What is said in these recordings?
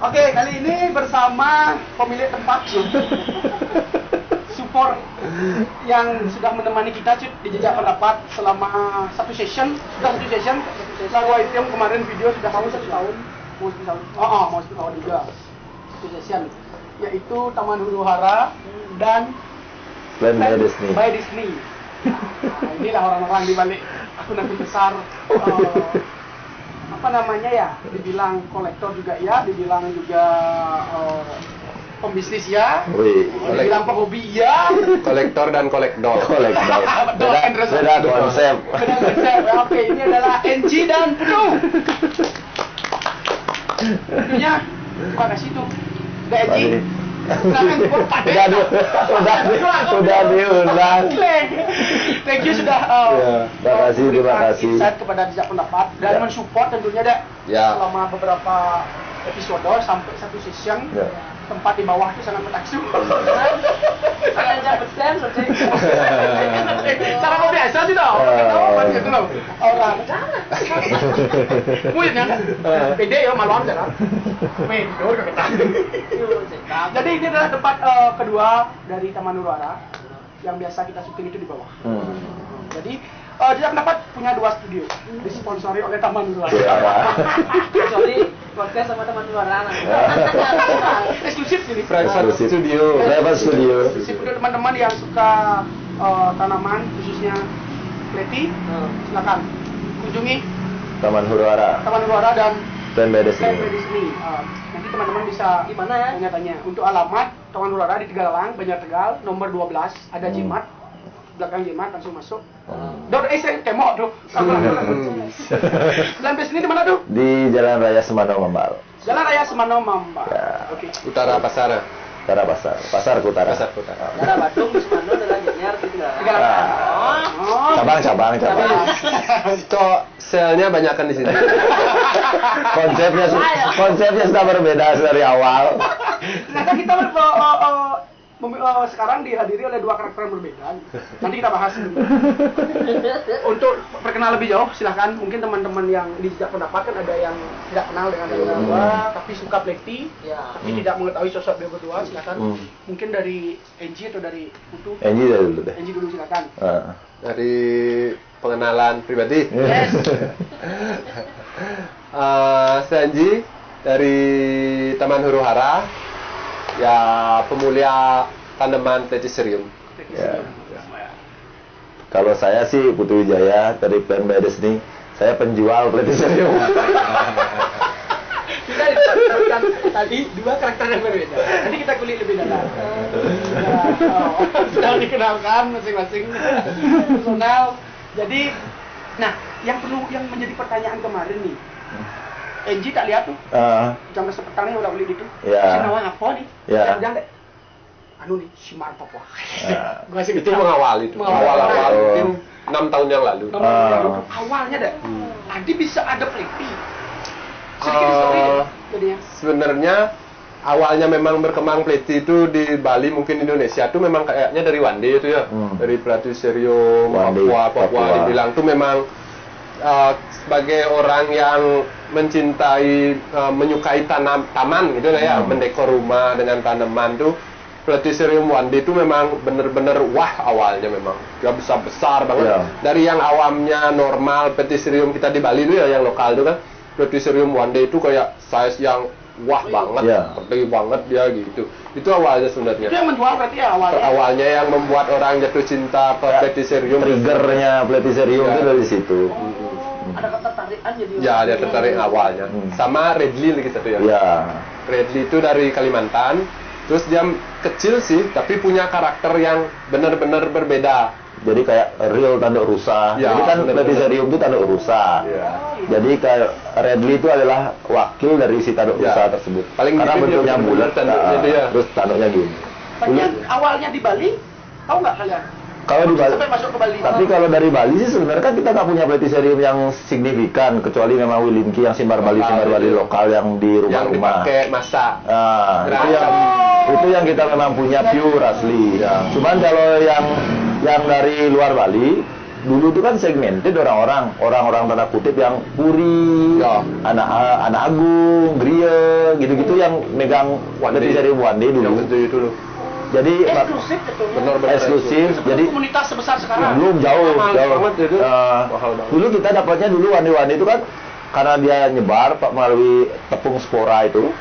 Oke, kali ini bersama pemilik tempat support yang sudah menemani kita Cip di Jejak Pendapat selama satu session. Lagu item kemarin video sudah mau 1 tahun. Mau 1 tahun juga. Satu session, yaitu Taman Huru Hara dan Plan by Disney. By Disney. Nah, inilah orang-orang di balik akun-akun besar. Apa namanya ya, dibilang kolektor juga ya, dibilang juga pembisnis ya, dibilang pehobi ya, kolektor dan kolekdol. Beda konsep. Oke, ini adalah NG dan Putu. Putunya terima kasih tuh udah NG. Udah diundang. Thank you sudah terima kasih insight kepada Jejak Pendapat dan mensupport tentunya deh selama beberapa episode sampai satu session. Tempat di bawah itu sangat metakjub. Cara kau biasa sih tau. Orang gitu loh. Orang. Mungkin ya. Pede ya maluan jalan. Jadi ini adalah tempat kedua dari Taman Huru Hara yang biasa kita syuting itu di bawah. Jadi Jejak Pendapat punya 2 studio disponsori oleh Taman Huru Hara. Sorry, podcast sama Taman Huru Hara. Eksklusif jadi Private studio. Eksklusif untuk teman-teman yang suka tanaman khususnya kleti, silakan kunjungi Taman Huru Hara dan Plan by Disney. Disney. Nanti teman-teman bisa Gimana ya? tanya-tanya untuk alamat Taman Huru Hara di Tegalang, Banjar Tegal, nomor 12, ada Jimat. Belakang Jimat langsung masuk. Saya kemok tuh. Plan by Disney di mana tuh? Di Jalan Raya Semano Mambal. Jalan Raya Semano Mambal. Ya. Oke. Utara Pasar. Pasar Kutara. Daerah Badung di Semando adalah Janyar di Tegalang. Tegalang. Cabang. Kok selnya banyakan di sini? Konsepnya sudah berbeda dari awal. Ternyata kita sekarang dihadiri oleh 2 karakter yang berbeda. Nanti kita bahas dulu. Untuk perkenal lebih jauh, silahkan. Mungkin teman-teman yang di Jejak Pendapat kan ada yang tidak kenal dengan berdua, tapi suka plekti, tapi tidak mengetahui sosok beliau berdua. Silahkan. Mungkin dari NG atau dari Putu. NG dulu deh. NG dulu silakan. Dari pengenalan pribadi. Yes. Sanji dari Taman Huru Hara, ya pemulia tanaman Platycerium. Ya. Kalau saya sih Putu Wijaya dari Plan by Disney. Saya penjual Platycerium. Kita disebutkan tadi 2 karakter yang berbeda. Nanti kita kulik lebih dalam. Sudah dikenalkan masing-masing personal. Jadi, nah yang menjadi pertanyaan kemarin nih. NG tak lihat tuh. Jam petang nih udah beli gitu. Si nawang apa nih? Jangan deh. Anu nih, si Mar Papua. Itu mengawal mungkin 6 tahun yang lalu. Awalnya deh. Tadi bisa ada plekti. Sedikit story deh jadinya. Sebenarnya awalnya memang berkembang pleti itu di Bali, mungkin Indonesia itu memang kayaknya dari Wande itu ya. Dari Platycerium, Papua dibilang tuh memang sebagai orang yang mencintai, menyukai taman gitu lah ya, mendekor rumah dengan tanaman tuh, Platycerium Wande itu memang bener-bener wah awalnya memang dia besar banget. Dari yang awamnya normal Platycerium kita di Bali itu ya, yang lokal itu kan, Platycerium Wande itu kayak size yang wah banget, gede banget dia gitu. Itu awalnya sebenarnya. Itu yang menjual berarti ya awalnya. Awalnya yang membuat orang jatuh cinta ke Platycerium. Triggernya Platycerium itu dari situ. Ada ketertarikan jadi. Ya, dia tertarik awalnya. Sama Redley lagi satu ya. Redley itu dari Kalimantan. Terus dia kecil sih, tapi punya karakter yang benar-benar berbeda. Jadi kayak real tanduk rusa. Jadi kan Platycerium itu tanduk rusa. Jadi kayak Redley itu adalah wakil dari si tanduk rusa tersebut. Karena bentuknya bulat, terus tanduknya gini. Awalnya di Bali, tahu nggak kalian? Kalau di Bali, sampai masuk ke Bali. Tapi kalau dari Bali sih sebenarnya kan kita nggak punya Platycerium yang signifikan, kecuali memang Wilinki yang simbar Bali lokal yang di rumah-rumah. Yang dipakai masak. Itu yang kita memang punya pure asli. Cuman kalau yang dari luar Bali dulu itu kan segmented orang-orang tanda kutip yang Puri, anak Agung, Gria, gitu-gitu yang megang Pletiserium One Day dulu. Jadi eksklusif betul. Benar-benar eksklusif. Jadi komunitas sebesar sekarang. Belum jauh. Dulu kita dapatnya One Day itu kan karena dia nyebar melalui tepung spora itu.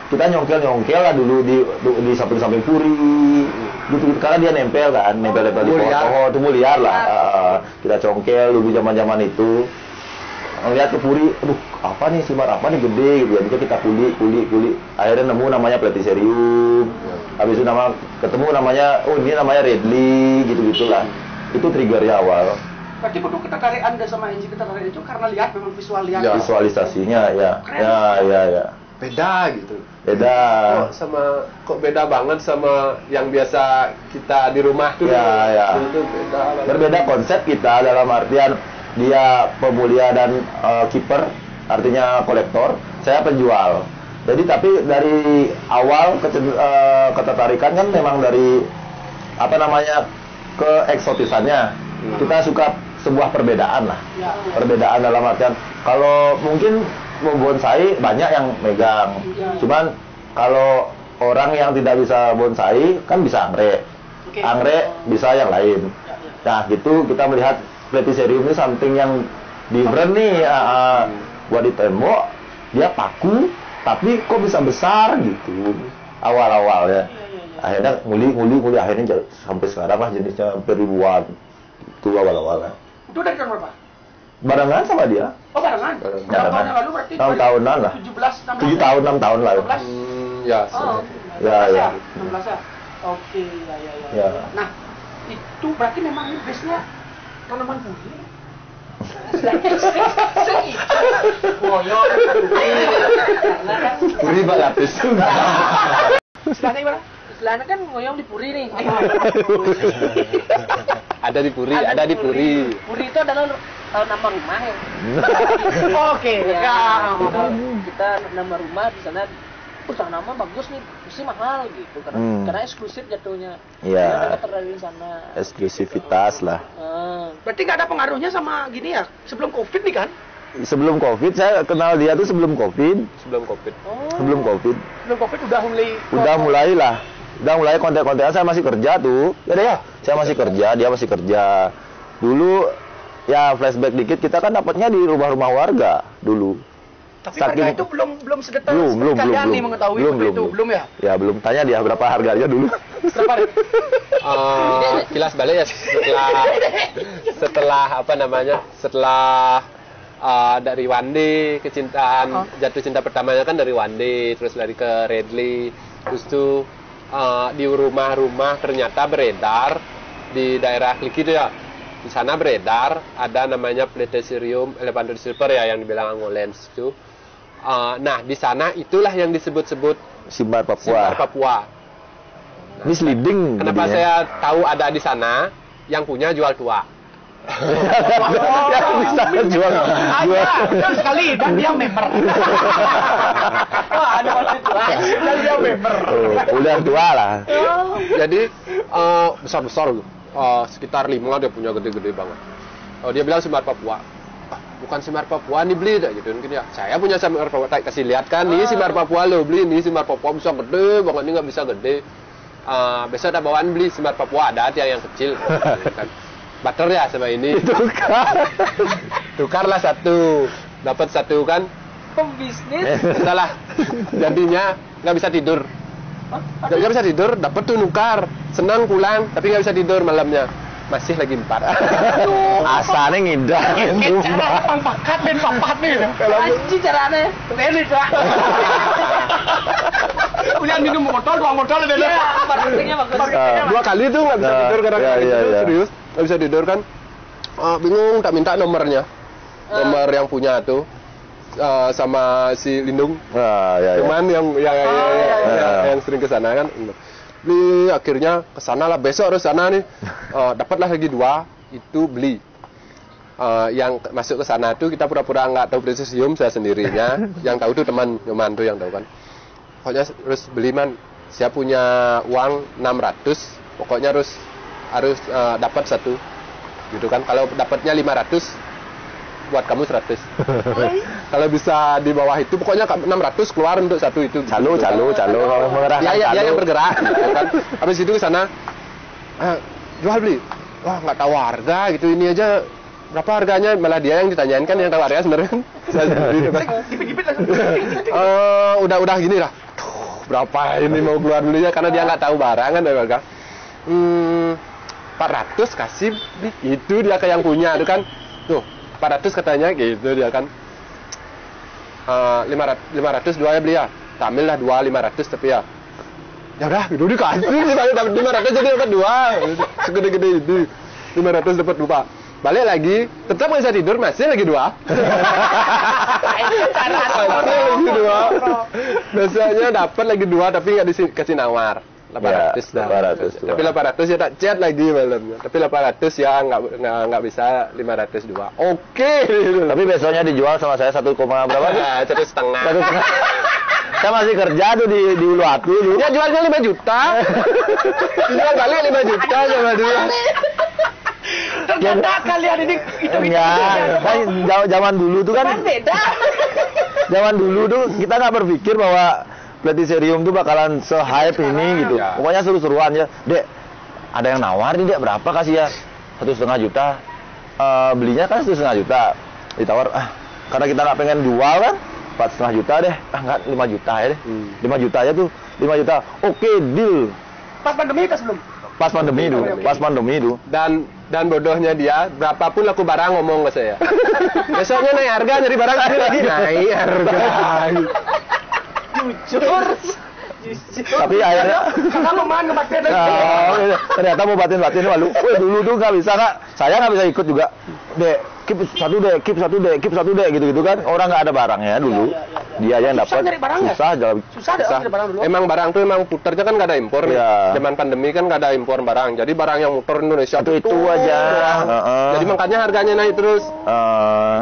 Kita nyongkel lah dulu di samping-samping Puri. Gitu, karena dia nempel di pohon itu muliar lah. Kita congkel dulu zaman-zaman itu. Lihat ke Puri, aduh apa nih simar apa nih gede gitu. Jadi kita kuli. Akhirnya nemu namanya Pletiserium. Habis itu ketemu namanya, ini namanya Redley gitu-gitulah. Itu triggernya awal. Berarti bentuk ketertarikan sama Enji ketertarikan itu karena lihat memang visualisasinya ya. Beda gitu. Beda. Kok beda banget sama yang biasa kita di rumah tuh. Ya. Itu beda. Berbeda konsep kita dalam artian dia pemulia dan kiper, artinya kolektor, saya penjual. Jadi tapi dari awal ketertarikan kan memang dari keeksotisannya. Kita suka sebuah perbedaan lah. Perbedaan dalam artian kalau mungkin bonsai banyak yang megang. Cuman kalau orang yang tidak bisa bonsai kan bisa anggrek. Anggrek bisa yang lain. Nah, gitu kita melihat Pletiserium ini something yang different nih. Buat di tembok dia paku tapi kok bisa besar gitu awal-awal ya. Akhirnya nguli akhirnya sampai sekarang lah jenisnya hampir ribuan. Itu awal-awalnya. Itu dari tahun berapa? Barengan sama dia. Oh, barengan. Berapa tahun yang lalu berarti? 6 tahunan lah. 7 tahun, 6 tahun lah. 16? Ya. Ya. 16 ya. Oke, ya. Nah, itu berarti memang ini base-nya tanaman Puri. Puri bak lapis. Istilahnya gimana? Istilahnya kan ngoyong di Puri nih. Ada di Puri. Puri itu adalah nama rumah ya. Oke. Kita nama rumah di sana. Nama bagus nih, mesti mahal gitu karena eksklusif jatuhnya. Iya. Ada ketertarikan sana. Eksklusivitas lah. Berarti nggak ada pengaruhnya sama gini ya? Sebelum COVID nih kan? Sebelum COVID saya kenal dia tuh sebelum COVID. Sebelum COVID udah mulai konten-kontenan. Saya masih kerja tuh. Saya masih kerja, dia masih kerja. Dulu ya flashback dikit, kita kan dapatnya di rumah-rumah warga dulu. Tapi harga itu belum sedetail kalian nih mengetahui belum ya? Ya belum, tanya dia berapa harganya dulu. Berapa? Kilas balik ya setelah dari One Day kecintaan jatuh cinta pertamanya kan dari One Day, terus lari ke Redley, terus tuh di rumah-rumah ternyata beredar di daerah Kliki itu ya, di sana beredar ada namanya Pletiserium Elephantine Silver ya yang dibilang Angolens itu. Nah di sana itulah yang disebut-sebut Simbar Papua. Misleading. Kenapa saya tahu ada di sana? Yang punya jual tua. Bisa jual sekali dan dia member. Wah, ada masih tua dan dia member. Udah tua lah. Jadi besar-besar, sekitar 5 dia punya gede-gede banget. Dia bilang Simbar Papua. Bukan Simbar Papua nih beli gitu mungkin ya. Saya punya Simbar Papua, kasih lihat kan, ini Simbar Papua lo beli, ini Simbar Papua bisa gede banget, ini nggak bisa gede. Besok ada bawaan beli Simbar Papua, ada yang kecil kan. Butter ya sama ini. Tukarlah satu, dapat satu kan. Pembisnis. Salah. Jadinya nggak bisa tidur. Nggak bisa tidur, dapat tuh nukar, senang pulang, tapi nggak bisa tidur malamnya. Masih lagi 4. Asalnya ngidang. Cara pakat dan papat nih. Anjing caranya. Ini Kak. Punya minum botol, tuang botol beda. Marketingnya bagus. 2 kali tuh nggak bisa tidur gara-gara itu. Serius, nggak bisa tidur kan. Bingung, tak minta nomornya. Nomor yang punya tuh. Sama si Lindung. Cuman yang sering ke sana kan. Beli akhirnya kesana lah, besok harus sana nih. Dapatlah lagi 2 itu beli. Yang masuk ke sana tuh kita pura-pura nggak tahu Pletiserium, saya sendirinya. Yang tahu tuh teman Nyoman tuh yang tahu kan. Pokoknya harus beli man. Saya punya uang 600, pokoknya harus dapat satu. gitu kan. Kalau dapatnya 500, buat kamu 100. Kalau bisa di bawah itu, pokoknya 600 keluar untuk satu itu. Calo kalau mengerahkan dia yang bergerak gitu kan. Habis itu ke sana jual beli. Wah, nggak tahu harga gitu, ini aja berapa harganya, malah dia yang ditanyain kan, yang tahu harga sebenarnya kan. Saya sendiri gitu kan. Udah gini lah. Berapa ini mau keluar belinya, karena dia nggak tahu barang kan, harga. 400 kasih itu dia ke yang punya itu kan. Tuh, 400 katanya gitu dia kan. 500 dua ya beli ya. Ambil lah 500 tapi ya. Ya udah, itu dikasih, dapat 500 jadi dapat 2. Segede-gede itu. 500 dapat 2. Balik lagi, tetap nggak bisa tidur, masih lagi 2. Masih lagi 2. Biasanya dapat lagi 2 tapi nggak dikasih nawar. 800 dah. 800. Tapi 800 ya tak chat lagi malamnya. Tapi 800 ya nggak bisa 502. Oke. Tapi besoknya dijual sama saya 1, berapa? 1,5. 1,5. Saya masih kerja tuh di Uluwatu dulu. Dia jualnya 5 juta. Dijual balik 5 juta sama dia. Ternyata kalian ini itu kan zaman dulu tuh kan beda. Zaman dulu tuh kita nggak berpikir bahwa Platiserium tuh bakalan se-hype ini gitu. Ya. Pokoknya seru-seruan ya. Dek, ada yang nawar nih, Dek, berapa kasih ya? 1,5 juta. Belinya kan 1,5 juta. Ditawar, karena kita nggak pengen jual kan, 4,5 juta deh. Enggak, 5 juta ya deh. 5 juta aja tuh, 5 juta. Oke, deal. Pas pandemi itu sebelum? Pas pandemi itu. Dan bodohnya dia, berapapun laku barang ngomong ke saya. Besoknya naik harga, nyari barang lagi naik harga. Jujur. Tapi akhirnya karena pemain ngebatin ternyata mau batin malu. Dulu tuh nggak bisa, Kak. Saya nggak bisa ikut juga. Dek, keep satu dek gitu kan. Orang nggak ada barangnya dulu. Dia yang dapat. Susah nyari barang dulu. Emang barang tuh emang puternya kan nggak ada impor. Ya. Zaman pandemi kan nggak ada impor barang. Jadi barang yang muter Indonesia itu aja. Jadi makanya harganya naik terus.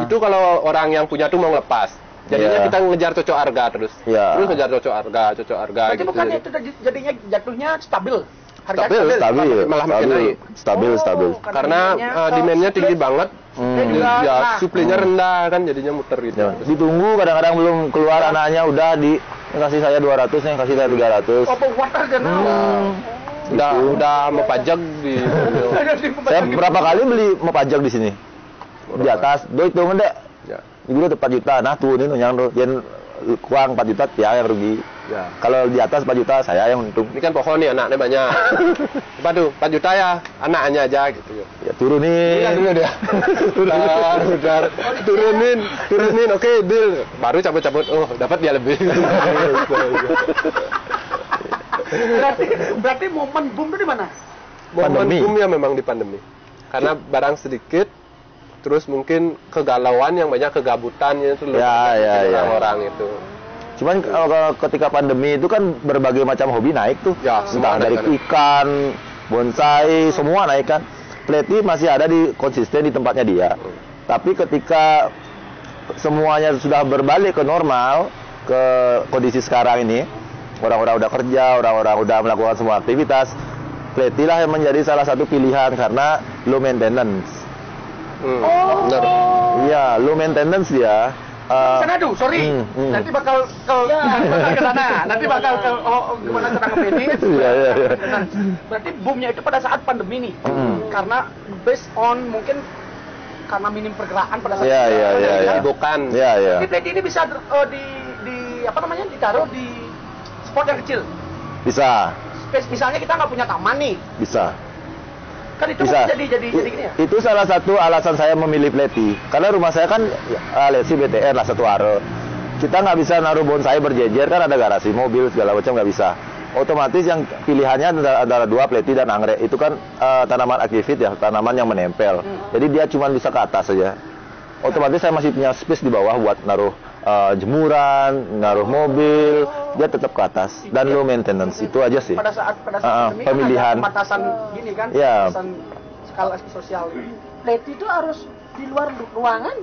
Itu kalau orang yang punya tuh mau ngelepas. Jadinya kita ngejar cocok harga terus. Terus ngejar cocok harga. Berarti gitu. bukannya itu jadinya jatuhnya stabil. Stabil. Malah makin naik. Stabil. Karena demand-nya tinggi banget. Supply-nya rendah kan, jadinya muter gitu. Ditunggu, kadang-kadang belum keluar anaknya udah kasih saya 200 nih, kasih saya 300. Udah mau pajak di. Saya berapa kali beli mau pajak di sini. Di atas, hitungan deh. Dulu 4 juta, nah turunin yang kurang 4 juta dia yang rugi. Kalau di atas 4 juta saya yang untung. Ini kan pohon nih, anaknya banyak. Apa tuh? 4 juta ya, anaknya aja gitu. Ya turunin. Dulu dia. Udah. Turunin, oke, deal. Baru cabut-cabut, dapat dia lebih. Berarti momen boom itu di mana? Momen boomnya memang di pandemi. Karena barang sedikit, terus mungkin kegalauan yang banyak, kegabutannya itu orang itu. Cuman ketika pandemi itu kan berbagai macam hobi naik tuh. Entah dari ikan, bonsai, semua naik kan. Pleti masih ada konsisten di tempatnya dia. Tapi ketika semuanya sudah berbalik ke normal, ke kondisi sekarang ini, orang-orang udah kerja, orang-orang udah melakukan semua aktivitas, Pleti lah yang menjadi salah satu pilihan karena low maintenance. Benar. Iya, low maintenance dia. Sana tuh, sorry. Nanti bakal ke sana. Nanti bakal ke gimana cara nge-manage. Berarti boomnya itu pada saat pandemi nih. Karena based on mungkin karena minim pergerakan pada saat itu. Bukan. Jadi Pleti ini bisa ditaruh di spot yang kecil. Bisa. Misalnya kita nggak punya taman nih. Bisa. Kan itu bisa. Jadi gini ya? Itu salah satu alasan saya memilih Pleti. Karena rumah saya kan Lesi BTR lah, satu aro. Kita nggak bisa naruh bonsai berjejer, kan ada garasi mobil segala macam, nggak bisa. Otomatis yang pilihannya antara 2, Pleti dan anggrek. Itu kan tanaman aktivit ya, tanaman yang menempel. Jadi dia cuma bisa ke atas saja. Otomatis saya masih punya space di bawah buat naruh jemuran, naruh mobil, dia tetap ke atas dan low maintenance. Itu aja sih. Pada saat pemilihan kan ada pembatasan gini kan, pembatasan skala sosial. Pleti itu harus di luar ruangan?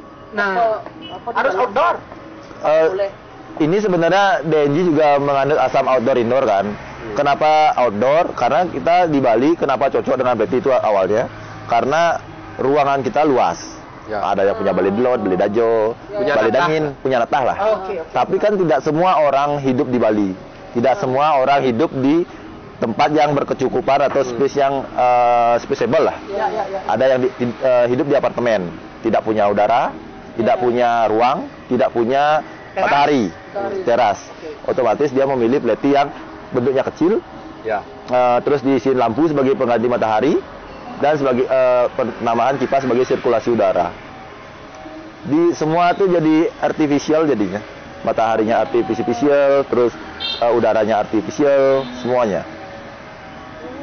Harus outdoor. Boleh. Ini sebenarnya DNG juga mengandung asam outdoor indoor kan. Kenapa outdoor? Karena kita di Bali kenapa cocok dengan Pleti itu awalnya? Karena ruangan kita luas. Ya. Ada yang punya balai delot, balai dajo, balai dangin, punya natah lah. Tapi kan tidak semua orang hidup di Bali. Tidak semua orang hidup di tempat yang berkecukupan atau space yang spaceable lah. Ada yang hidup di apartemen, tidak punya udara, tidak punya ruang, tidak punya matahari, teras. Otomatis dia memilih pleti yang bentuknya kecil, terus diisiin lampu sebagai pengganti matahari, dan sebagai penamaan kipas sebagai sirkulasi udara. Di semua itu jadi artificial jadinya. Mataharinya artificial, terus udaranya artificial, semuanya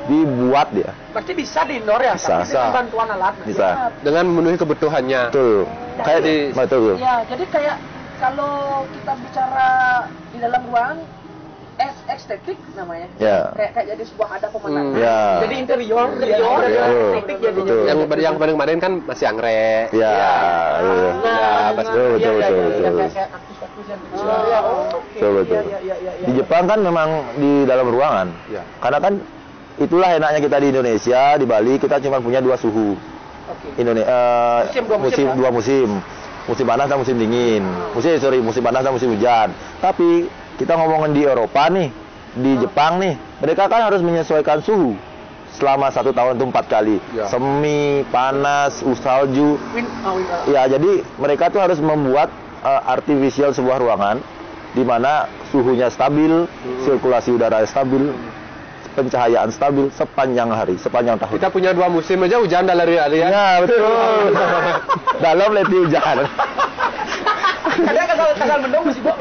dibuat dia. Berarti bisa di indoor ya? Bisa. Dengan bantuan alat. Bisa. Dengan memenuhi kebutuhannya. Betul. Kayak di betul. Ya, jadi kayak kalau kita bicara di dalam ruangan estetik namanya. Ya. Kayak jadi sebuah ada pemandangan. Ya. Jadi interior, estetik jadinya. Yang kemarin kan masih anggrek. Ya. Betul. Betul. Di Jepang kan memang di dalam ruangan. Ya. Karena kan itulah enaknya kita di Indonesia, di Bali kita cuma punya 2 suhu. Dua musim. Musim panas dan musim dingin. Musim panas dan musim hujan. Tapi kita ngomongin di Eropa nih, di Jepang nih, mereka kan harus menyesuaikan suhu selama 1 tahun itu 4 kali. Semi, panas, salju. Ya, jadi mereka tuh harus membuat artificial sebuah ruangan di mana suhunya stabil, sirkulasi udara stabil, pencahayaan stabil sepanjang hari, sepanjang tahun. Kita punya 2 musim aja, hujan dan lari ya. Ya, betul. Dalam leti hujan. Kadang kasal mendung masih bawa.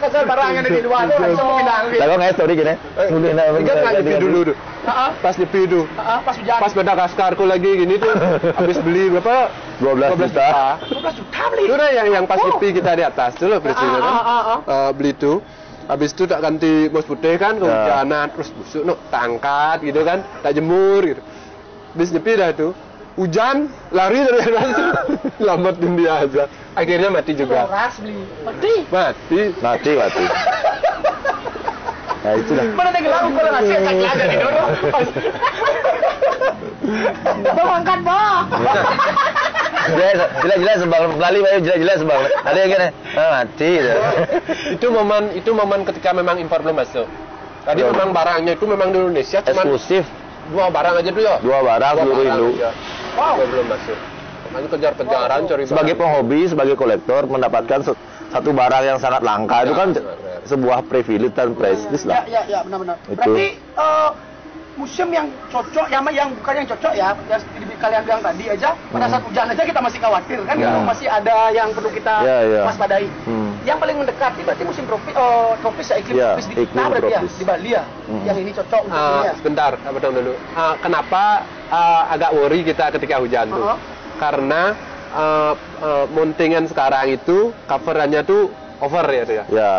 Kasal barang yang di luar tuh langsung pindah. Lalu nggak story gini. Ingat nggak nyepi dulu? Pas nyepi itu. Pas hujan. Pas Madagaskarku lagi gini tuh, habis beli berapa? 12 juta. 12 juta beli. Itu udah yang pas nyepi kita di atas tuh loh presiden kan. Beli itu. Habis itu tak ganti bos putih kan, kehujanan terus busuk, tak angkat gitu kan, tak jemur gitu. Habis nyepi dah itu. Hujan, lari dari atas, selamatin dia aja. Akhirnya mati juga. Mati. Nah itu dah. Mana tenggelam kalau nggak sih tak ada di dorong. Bang angkat bang. Jelas sebang Bali bayu jelas sebang. Ada yang gini, mati. Itu momen ketika memang impor belum masuk. Tadi memang barangnya itu memang di Indonesia cuma eksklusif. 2 barang aja dulu ya. 2 barang seluruh Indo. Wow, belum masuk. Makanya kejar-kejaran cari sebagai penghobi, sebagai kolektor mendapatkan satu barang yang sangat langka itu kan sebuah privilege dan prestis lah. Ya, benar-benar. Berarti museum yang cocok, yang bukan yang cocok ya, yang kalian bilang tadi aja, pada saat hujan aja kita masih khawatir kan, masih ada yang perlu kita waspadai. Yang paling mendekat berarti musim tropis ya, iklim tropis di kita berarti ya, di Bali ya, yang ini cocok untuk ini ya. Sebentar, potong dulu. Kenapa agak worry kita ketika hujan tuh? Karena mountingan sekarang itu coverannya tuh over ya tuh ya. Ya.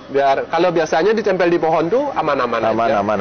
Biar kalau biasanya ditempel di pohon tuh aman-aman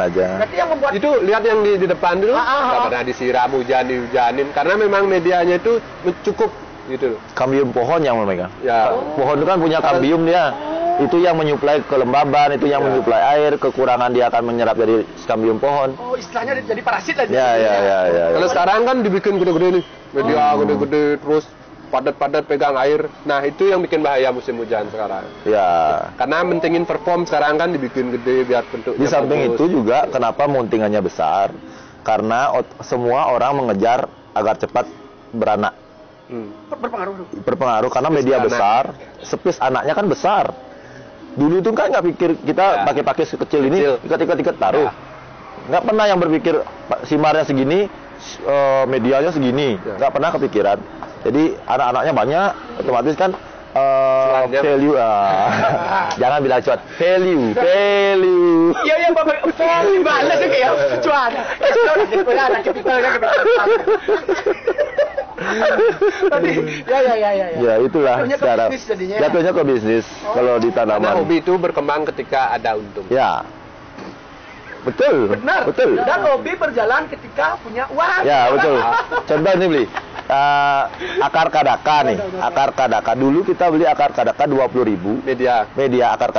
aja. Berarti yang membuat itu lihat yang di depan dulu, nggak pernah disiram, dihujanin, karena memang medianya itu cukup gitu loh. Kambium pohon yang memegang. Ya. Pohon itu kan punya kambium dia. Itu yang menyuplai kelembaban, itu yang menyuplai air, kekurangan dia akan menyerap dari kambium pohon. Oh, istilahnya jadi parasit lah. Ya. Kalau sekarang kan dibikin gede-gede nih, media gede-gede terus padat-padat pegang air. Nah, itu yang bikin bahaya musim hujan sekarang. Ya. Karena mentingin perform sekarang kan dibikin gede biar bentuknya. Di samping itu juga kenapa mountingannya besar? Karena semua orang mengejar agar cepat beranak. Berpengaruh karena media besar, space anaknya kan besar. Dulu itu kan nggak pikir kita pakai sekecil ini, ikat taruh. Nggak pernah yang berpikir simarnya segini, medianya segini, nggak pernah kepikiran. Jadi anak-anaknya banyak, otomatis kan value. Jangan bilang cuan, value. Iya bapak, value balas kayak cuan. Ya itulah secara jatuhnya ke bisnis kalau di tanaman. Karena hobi itu berkembang ketika ada untung. Ya. Betul. Dan hobi berjalan ketika punya uang. Ya, betul. Contoh ini beli akar kadaka nih. Akar kadaka dulu kita beli akar kadaka 20.000. Media akar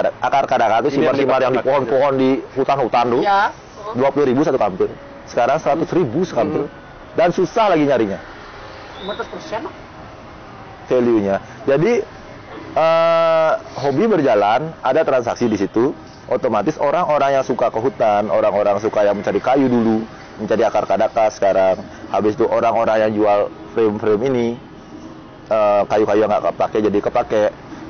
kadaka itu simar-simar yang di pohon-pohon di hutan-hutan tuh. Ya. 20.000 satu kampir. Sekarang 100.000 sekampir. Dan susah lagi nyarinya. 500% value-nya. Jadi hobi berjalan, ada transaksi di situ. Otomatis orang-orang yang suka ke hutan, orang-orang suka yang mencari kayu dulu, mencari akar kadaka sekarang. Habis itu orang-orang yang jual frame-frame ini, kayu-kayu yang nggak kepake jadi kepake.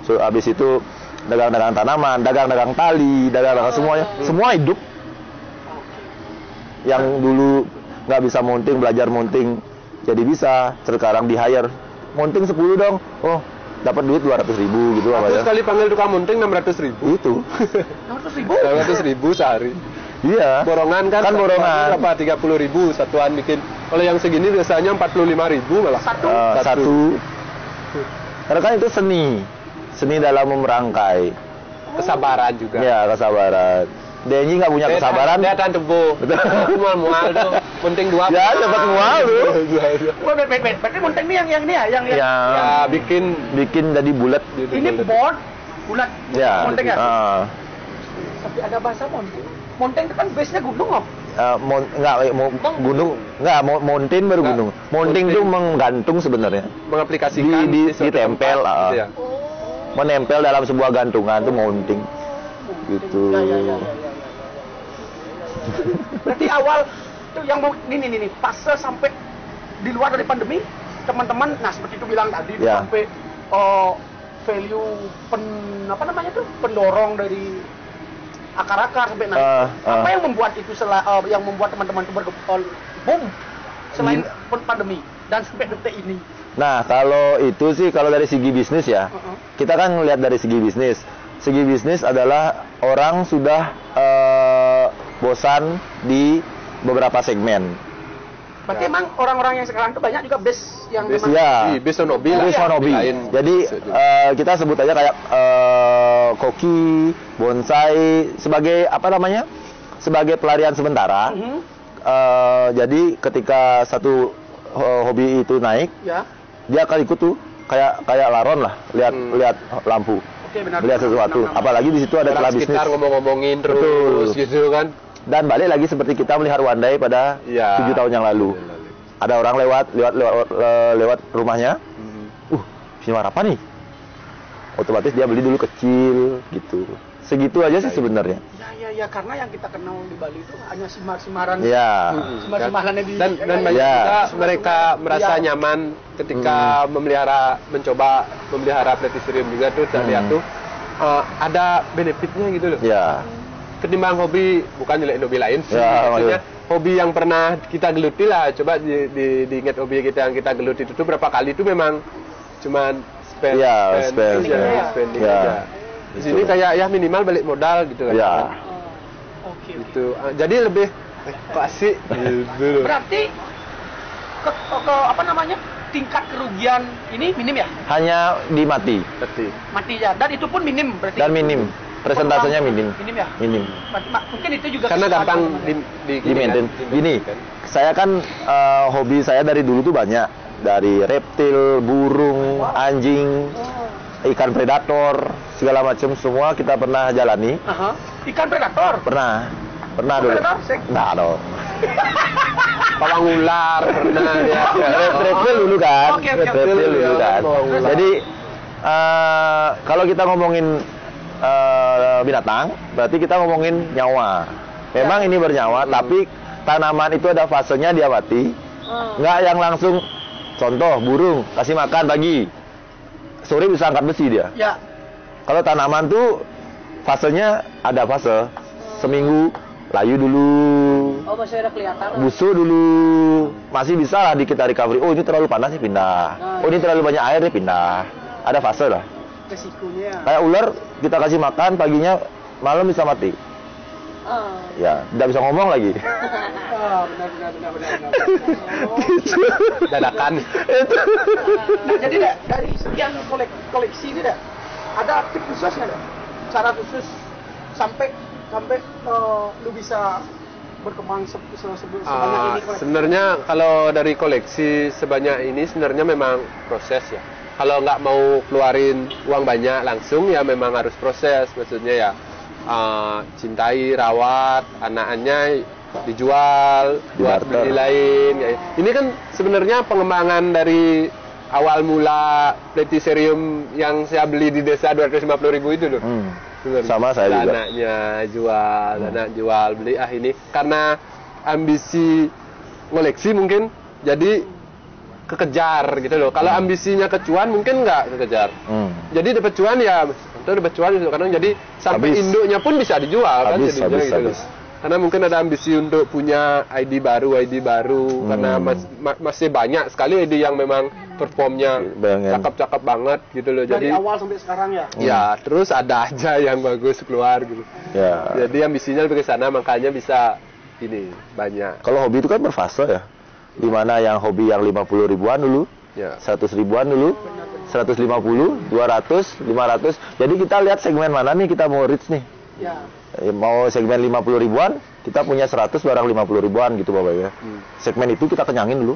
So, habis itu dagang-dagang tanaman, dagang-dagang tali, dagang-dagang semuanya, semua hidup. Yang dulu nggak bisa mounting, belajar mounting, jadi bisa. Sekarang di hire, mounting 10 dong. Oh, dapat duit 200.000 gitu. Aku sekali panggil tukang mounting 600.000. Itu 600.000 sehari. iya. Borongan kan borongan. Berapa 30.000 satuan bikin. Kalau yang segini biasanya 45.000 malah. Satu. Karena kan itu seni dalam memerangkai. Kesabaran juga. Ya, kesabaran. Denny nggak punya kesabaran. Dia kan tebo. Mual tuh. Penting 2. Ya, dapat mual tuh. Berarti mounting ini yang ini ya, yang Ya, bikin jadi bulat. ini board bulat. Ya. Mounting ya. Tapi ada bahasa mounting. Mounting itu kan base-nya gunung loh. Gunung nggak, mountain baru gunung. Mounting itu menggantung sebenarnya. Mengaplikasikan ditempel. Ya. Menempel dalam sebuah gantungan itu mounting. Gitu. Ya. Berarti awal itu yang mau ini fase sampai di luar dari pandemi, teman-teman, nah seperti itu bilang tadi Ya. sampai value pendorong dari akar-akar sampai naik. Apa yang membuat itu yang membuat teman-teman itu boom selain pandemi dan sampai detik ini? Nah, kalau itu sih kalau dari segi bisnis ya, kita kan melihat dari segi bisnis. Segi bisnis adalah orang sudah bosan di beberapa segmen. Berarti emang orang-orang yang sekarang itu banyak juga base yang memang base on hobby lah. Base on hobby. Jadi kita sebut aja kayak koki, bonsai sebagai apa namanya? Sebagai pelarian sementara. Jadi ketika satu hobi itu naik, dia akan ikut tuh kayak laron lah, lihat lampu. Oke, benar. Lihat sesuatu. Apalagi di situ ada celah bisnis. Sekitar ngomong-ngomongin terus gitu kan. Dan balik lagi seperti kita melihara Wandai pada 7 tahun yang lalu. Ada orang lewat rumahnya. Sinar apa nih? Otomatis dia beli dulu kecil gitu. Segitu aja sih sebenarnya. Ya, karena yang kita kenal di Bali itu hanya simar-simaran. Ya. Simar-simarannya di dan banyak juga mereka merasa nyaman ketika mencoba memelihara platycerium juga tuh saya lihat tuh ada benefitnya gitu loh. Ya. Ketimbang hobi, bukan jelek hobi lain sih. Maksudnya hobi yang pernah kita geluti lah. Coba diingat hobi kita yang kita geluti itu berapa kali itu memang cuman spending aja. Di sini kayak ya minimal balik modal gitu kan. Ya. Gitu. Jadi lebih klasik gitu. Berarti tingkat kerugian ini minim ya? Hanya mati ya. Dan itu pun minim berarti. Dan minim. Presentasenya minim. Minim ya? Minim. Mungkin itu juga karena gampang di maintain. Gini, saya kan hobi saya dari dulu tuh banyak. Dari reptil, burung, anjing, ikan predator, segala macam semua kita pernah jalani. Ikan predator? Pernah dulu. Nah, dong. Pawang ular pernah ya. Reptil dulu kan. Reptil dulu kan. Jadi kalau kita ngomongin binatang, berarti kita ngomongin nyawa. Memang ini bernyawa, tapi tanaman itu ada fasenya dia mati. Nggak yang langsung, contoh burung kasih makan pagi, sore bisa angkat besi dia. Ya. Kalau tanaman tuh fasenya ada fase seminggu layu dulu. Oh, masih ada kelihatan. Busuk dulu. Masih bisa lah kita recovery. Oh, ini terlalu panas sih pindah. Oh, ini terlalu banyak air dia pindah. Ada fase lah. Resikonya. Kayak ular kita kasih makan paginya, malam bisa mati. Ya, tidak bisa ngomong lagi. Benar. Gitu. Dadakan. Nah, jadi dari sekian koleksi ini ada tip khususnya, cara khusus sampai lu bisa berkembang sebanyak ini. Sebenarnya kalau dari koleksi sebanyak ini sebenarnya memang proses ya. Kalau nggak mau keluarin uang banyak langsung ya memang harus proses. Maksudnya ya cintai, rawat, anaknya dijual buat beli lain. Ini kan sebenarnya pengembangan dari awal mula Platycerium yang saya beli di desa 250.000 itu loh. Sama saya juga. Dananya jual, dana jual, beli ini karena ambisi ngoleksi mungkin jadi kekejar gitu loh. Kalau ambisinya kecuan mungkin nggak kekejar. Jadi dapat cuan ya, itu dapat cuan gitu. Kadang jadi sampai induknya pun bisa dijual kan jadinya gitu loh. Karena mungkin ada ambisi untuk punya ID baru karena masih banyak sekali ID yang memang performnya cakep-cakep banget gitu loh. Dari Jadi awal sampai sekarang ya. ya terus ada aja yang bagus keluar gitu. Ya. Jadi ambisinya lebih ke sana makanya bisa ini banyak. Kalau hobi itu kan berfase ya. Di mana yang hobi yang 50 ribuan dulu, 100 ribuan dulu, 150, 200, 500. Jadi kita lihat segmen mana nih kita mau reach nih. Ya. Mau segmen 50 ribuan, kita punya 100 barang 50 ribuan gitu Bapak ya. Segmen itu kita kenyangin dulu.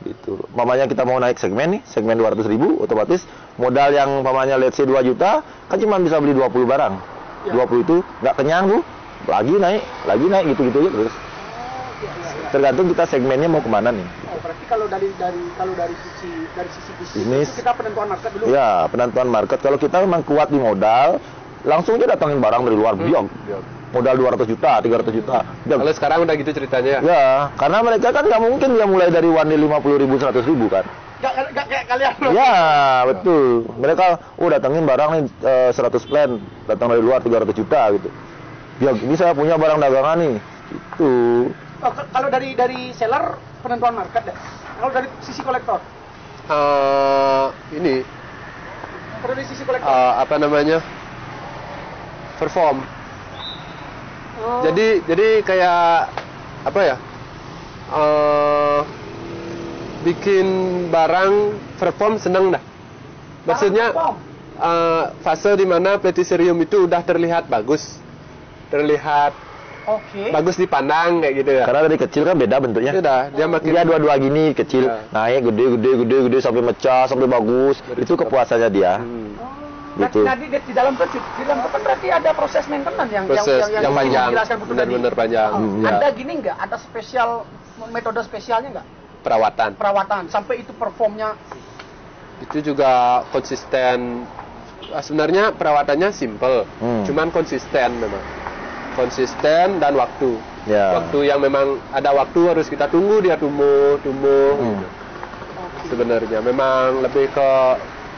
Gitu. Mamanya kita mau naik segmen nih, segmen 200 ribu, otomatis modal yang mamanya let's say 2 juta, kan cuma bisa beli 20 barang. 20 itu nggak kenyang tuh, lagi naik gitu-gitu aja terus. Tergantung kita segmennya mau kemana nih. Oh, berarti kalau dari sisi bisnis itu kita penentuan market dulu. Ya, penentuan market. Kalau kita memang kuat di modal, langsung aja datangin barang dari luar, biang. Modal 200 juta, 300 juta. Kalau sekarang udah gitu ceritanya ya? Ya, karena mereka kan nggak mungkin dia mulai dari one day 50 ribu, 100 ribu kan. Nggak kayak kalian loh. Ya, betul. Mereka, datangin barang nih 100 plan, datang dari luar 300 juta gitu. Ya, ini saya punya barang dagangan nih. Gitu. Oh, kalau dari seller penentuan market deh. Kalau dari sisi kolektor. Ini Kalau dari sisi kolektor. apa namanya? Perform. Oh. Jadi kayak apa ya? Bikin barang perform seneng dah. Maksudnya fase di mana Platycerium itu udah terlihat bagus. Terlihat bagus dipandang kayak gitu ya. Karena dari kecil kan beda bentuknya. Dia makin dua-dua gini, kecil, naik gede sampai mecah, sampai bagus. Itu kepuasannya dia. Gitu. Nah, di dalam kan berarti ada proses maintenance yang panjang, dijelaskan benar-benar panjang. Ada gini nggak? Ada metode spesialnya nggak? Perawatan sampai itu performnya. Itu juga konsisten. Sebenarnya perawatannya simple, cuman konsisten memang. Konsisten dan waktu. Waktu yang memang ada waktu harus kita tunggu dia tumbuh. Sebenarnya memang lebih ke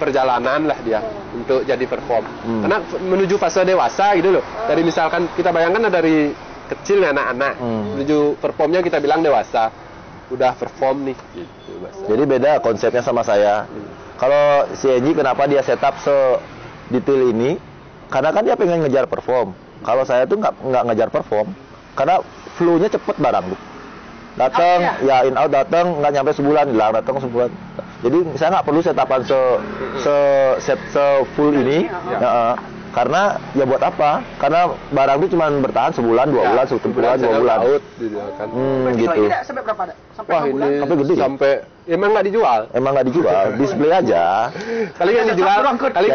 perjalanan lah dia untuk jadi perform. Karena menuju fase dewasa gitu loh. Dari misalkan kita bayangkan dari kecil anak-anak menuju performnya kita bilang dewasa. Udah perform nih gitu. Jadi beda konsepnya sama saya. Kalau si Enji kenapa dia setup sedetail ini? Karena kan dia pengen ngejar perform. Kalau saya tuh nggak ngejar perform, karena flow-nya cepet barang tuh. Datang, in out datang, nggak nyampe sebulan, hilang, datang sebulan. Jadi saya nggak perlu setapan se full ini, karena ya buat apa? Karena barang itu cuma bertahan sebulan, 2 bulan, 1 bulan, 2 bulan. Gitu. Sampai berapa? Sampai Wah, ini sampai gede. Sampai emang nggak dijual. Display aja. Kali yang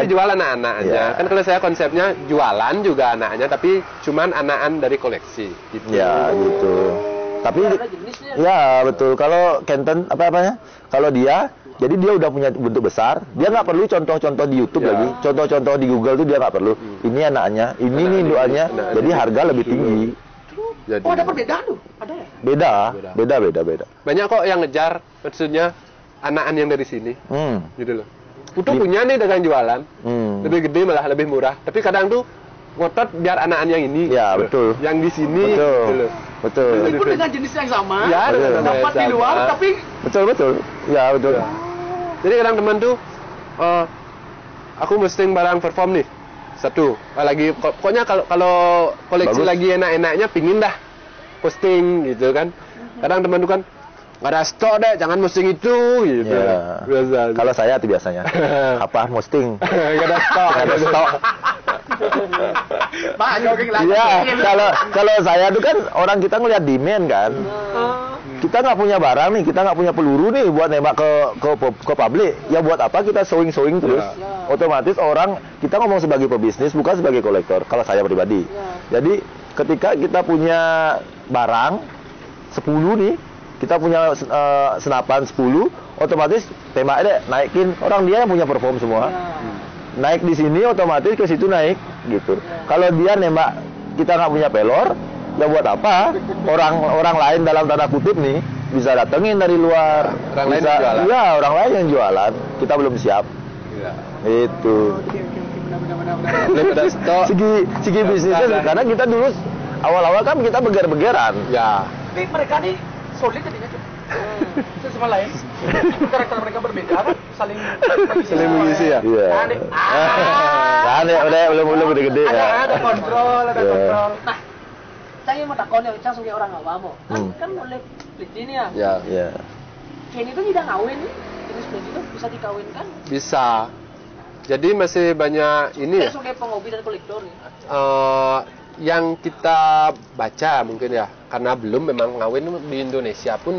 dijual anak-anak aja. Ya. Kan kalau saya konsepnya jualan juga anaknya, tapi cuman anakan dari koleksi. Gitu. Ya gitu. Tapi ya betul. Kalau Kenton kalau dia, jadi dia udah punya bentuk besar. Dia nggak perlu contoh-contoh di YouTube lagi. Contoh-contoh di Google tuh dia nggak perlu. Ini anaknya, ini nih indukannya. Jadi harga lebih tinggi. Jadi, ada perbedaan tuh? Ada ya? Beda. Banyak kok yang ngejar, maksudnya anakan yang dari sini. Gitu loh. Udah punya nih dagang jualan. Lebih gede malah lebih murah. Tapi kadang tuh ngotot biar anakan yang ini. Ya, betul. Yang di sini. Betul. Meskipun dengan jenis yang sama, dapat di luar, tapi betul. Ya, betul. Jadi kadang teman tuh aku posting barang perform nih. Satu, lagi pokoknya kalau koleksi bagus. Lagi enak-enaknya pingin dah posting gitu kan. Kadang teman tuh kan nggak ada stok deh, jangan posting itu gitu. Ya. Kalau saya tuh biasanya apa posting nggak ada stok. Iya, kalau saya tuh kan orang kita ngelihat demand kan. Kita nggak punya barang nih, kita nggak punya peluru nih buat nembak ke publik. Ya buat apa kita sewing terus? Otomatis orang kita ngomong sebagai pebisnis bukan sebagai kolektor. Kalau saya pribadi. Jadi ketika kita punya barang 10 nih, kita punya senapan 10, otomatis tembaknya deh naikin, orang dia yang punya perform semua. Naik di sini otomatis ke situ naik gitu. Kalau dia nembak kita nggak punya pelor, ya buat apa? Orang lain dalam tanda kutip nih bisa datengin dari luar. Orang bisa, lain yang jualan. Iya, orang lain yang jualan. Kita belum siap. Ya. Itu. Benar. Segi bisnisnya karena kita dulu awal-awal kan kita beger-begeran. Ya. Tapi mereka nih solid jadinya tuh. Satu sama lain. Karakter mereka berbeda kan, saling mengisi ya. Iya. Kan udah belum gede-gede ya. Ada kontrol. Nah, saya mau takon ya, saya sebagai orang awam. Kan oleh peliti nih ya. Ya. Iya. Kini tuh tidak ngawin nih. Jenis peliti itu bisa dikawinkan. Bisa. Jadi masih banyak ini ya. Saya sebagai penghobi dan kolektor nih. Yang kita baca mungkin ya, karena belum memang ngawin di Indonesia pun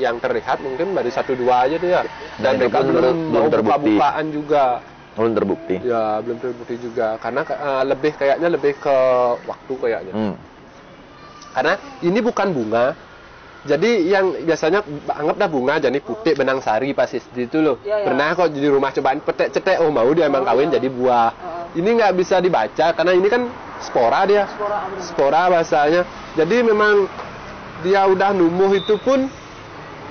yang terlihat mungkin baru 1-2 aja tuh ya. Dan mereka belum terbukti. buka-bukaan juga. Belum terbukti. Ya, belum terbukti juga karena kayaknya lebih ke waktu kayaknya. Karena ini bukan bunga. Jadi yang biasanya anggaplah bunga jadi putih benang sari pasis itu loh. Ya. Pernah kok di rumah cobain petek-cetek, oh mau dia emang kawin jadi buah. Ini nggak bisa dibaca karena ini kan spora dia. Spora bahasanya. Jadi memang dia udah numbuh itu pun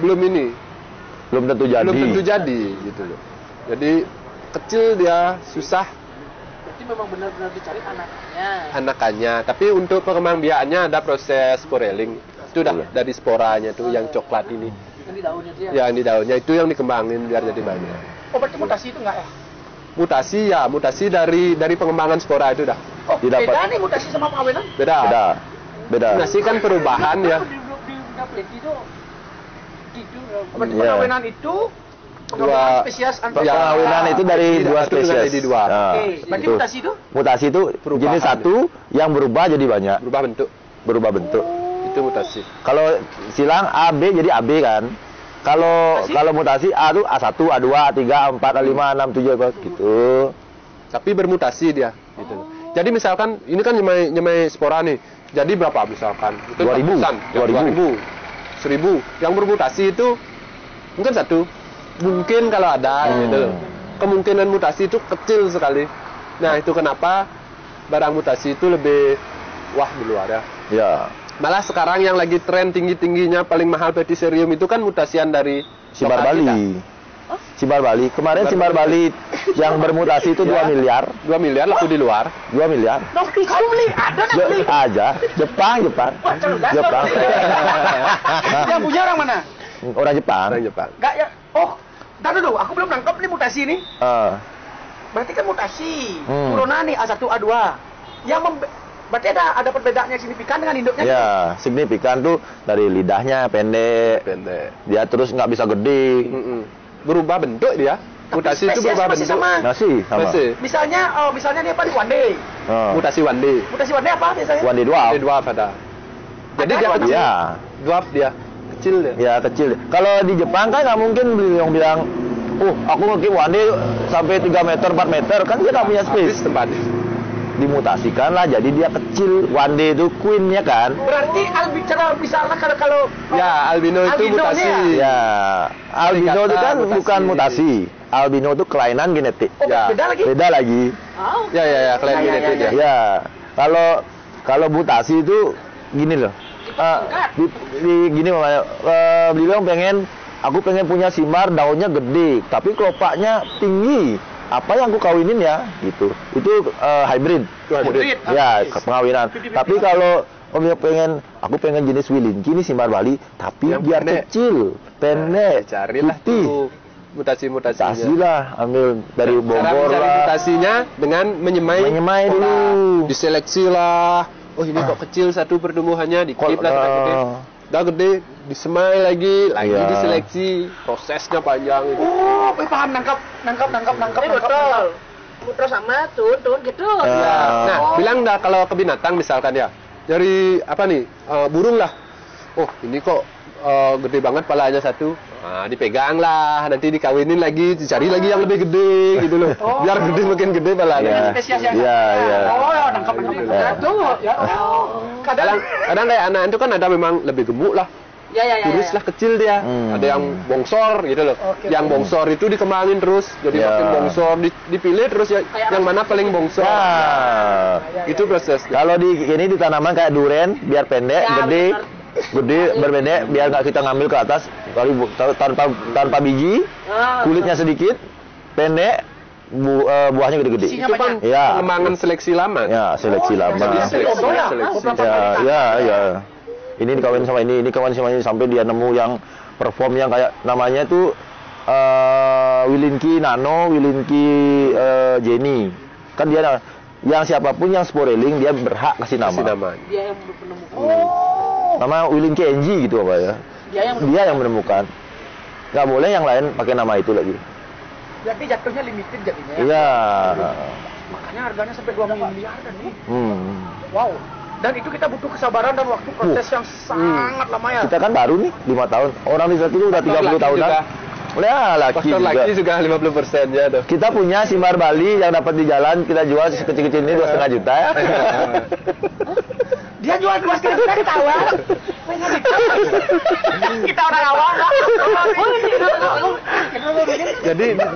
belum ini. Belum tentu jadi. Belum tentu jadi gitu loh. Jadi kecil dia susah. Berarti memang benar-benar dicari Anakannya. Tapi untuk pengembangbiakannya ada proses sporeling. Itu udah dari sporanya tuh yang coklat ini. Yang di daunnya itu ya. Ya, di daunnya itu yang dikembangin biar jadi banyak. Oh, berarti mutasi itu enggak ya? Mutasi dari pengembangan spora itu dah. Oh, Didapat. beda nih mutasi sama pengawinan? Beda. Mutasi kan perubahan ya. Di peliti itu gitu. Berarti Iya. pengawinan itu pengawinan spesies antar Pengawinan itu dari dua satu dengan spesies. jadi dua. Nah, Oke, berarti itu. mutasi itu? Mutasi itu Perubahan. jenis satu yang berubah jadi banyak, Berubah bentuk. bentuk. Itu mutasi. Kalau silang A B jadi AB kan. Kalau mutasi A itu A1, A2, A3, A4, A5, A6, A7 gitu. Tapi bermutasi dia gitu. Jadi misalkan ini kan nyemai spora nih. Jadi berapa misalkan? Itu 2000. 1000. Yang bermutasi itu mungkin 1. Mungkin kalau ada gitu. Kemungkinan mutasi itu kecil sekali. Nah, itu kenapa barang mutasi itu lebih wah di luar ya. Ya. Malah sekarang yang lagi tren tinggi-tingginya paling mahal Petiserium itu kan mutasian dari Simbar lokal kita. Bali. Simbar Bali. Kemarin Simbar Bali yang bermutasi itu 2 miliar. 2 miliar laku di luar. 2 miliar. Nopi, kamu beli? Ada nak beli? Aja. Jepang. Wah, cerdas. Jepang. Yang punya orang mana? Orang Jepang. Orang Jepang. Enggak ya? Oh, ntar dulu, aku belum nangkep nih mutasi ini. Berarti kan mutasi. Corona nih A1, A2. Berarti ada perbedaannya signifikan dengan induknya? Ya, signifikan tuh dari lidahnya pendek. Dia terus nggak bisa gede. Berubah bentuk dia. Mutasi itu berubah bentuk. Sama. Masih sama. Misalnya nih apa nih one day. Mutasi one day. Mutasi one day apa biasanya? One day dwarf. Dwarf ada. Jadi Ada dia dwarf? kecil. Ya. Dwarf dia. Kecil dia. Ya kecil. Kalau di Jepang kan nggak mungkin yang bilang, aku ngekip one day sampai 3 meter, 4 meter, kan dia nggak punya Habis space. tempat. Dimutasikan lah, jadi dia kecil. One day itu queen-nya kan. Berarti cara misalnya kalau Ya, albino itu albinonya mutasi. Ya, albino itu kan mutasi. bukan mutasi. Albino itu kelainan genetik. oh, Ya. beda lagi. Beda lagi. Ya, klien genetik dia. Ya, kalau mutasi itu gini loh. Gini mamanya, beliau aku pengen punya simar daunnya gede, tapi kelopaknya tinggi. Apa yang aku kawinin ya, gitu. Itu hybrid. Hybrid. Ya, pengawinan. Tapi kalau aku pengen jenis wilinki ini simar Bali, tapi Yang biar pendek. kecil, pendek, Carilah putih. tuh mutasi-mutasinya. Mutasi lah, ambil dari Cara Bogor mencari lah. mutasinya dengan menyemai dulu. Diseleksi lah. Oh, ini kok kecil satu pertumbuhannya, dikip lah kita gede. Udah gede, disemai lagi Iya. diseleksi. Prosesnya panjang itu. Oh, paham, nangkap. Ini betul. Putra sama turun gitu. Nah, bilang dah kalau ke binatang misalkan ya. Dari apa nih? Burung lah. oh ini kok gede banget palanya satu. Nah, dipegang lah, nanti dikawinin lagi, dicari lagi yang lebih gede gitu loh. Biar gede makin gede palanya. Iya. Oh, nangkap itu. Ya. Kadang kayak anak itu kan ada memang lebih gemuk lah. Ya. Kurus lah, kecil dia. Ada yang bongsor gitu loh. Yang bongsor itu dikembangin terus, jadi makin bongsor, dipilih terus ya, yang mana paling bongsor. Itu proses. Kalau ini ditanaman kayak duren, biar pendek, gede berpendek, biar nggak kita ngambil ke atas, kalau tanpa biji, kulitnya sedikit, pendek, buahnya gede-gede. Itu kan pengembangan seleksi lama. Ya, seleksi lama. Seleksi. Ya. Ini dikawin sama ini kawin sama ini sampai dia nemu yang perform yang kayak namanya tuh Wilinki Nano, Wilinki Jenny. Kan dia yang siapapun yang sporeling dia berhak kasih nama. Dia yang menemukan. Nama Wilinki NG gitu apa ya? Dia yang menemukan. Nggak boleh yang lain pakai nama itu lagi. Jadi jatuhnya limited jadinya. Iya. Makanya harganya sampai 2 miliaran nih. Wow. Dan itu kita butuh kesabaran dan waktu proses yang sangat lama ya. Kita kan baru nih 5 tahun. Orang di situ udah 30 tahunan. Ya, laki juga 50% ya tuh. Kita punya Simbar Bali yang dapat di jalan, kita jual sekecil-kecil ini 2,5 juta ya. Dia jual 2,5 juta ketawa. Kita orang awam.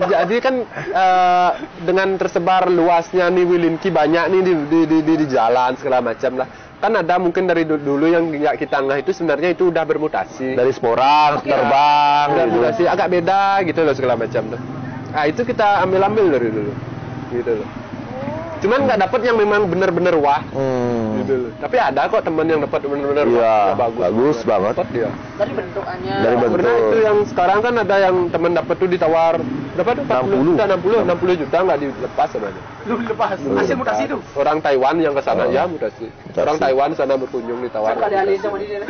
Jadi kan dengan tersebar luasnya nih Wilinki banyak nih di jalan segala macam lah. Kan ada mungkin dari dulu yang kita ngeh itu sebenarnya itu udah bermutasi. Dari sporang, terbang, bermutasi agak beda gitu loh segala macam tuh. Nah itu kita ambil dari dulu, gitu loh. Cuman nggak dapet yang memang benar-benar wah, gitu loh. Tapi ada kok teman yang dapat benar-benar wah, bagus banget. Dapet dia. Dari bentukannya. Dari bentuk. Pernah itu yang sekarang kan ada yang teman dapat tuh ditawar berapa tuh? 60 juta nggak dilepas sama dia. Lu lepas hasil mutasi itu. Orang Taiwan yang ke sana ya mutasi. Orang Taiwan sana berkunjung ditawar. Coba dialih sama dia.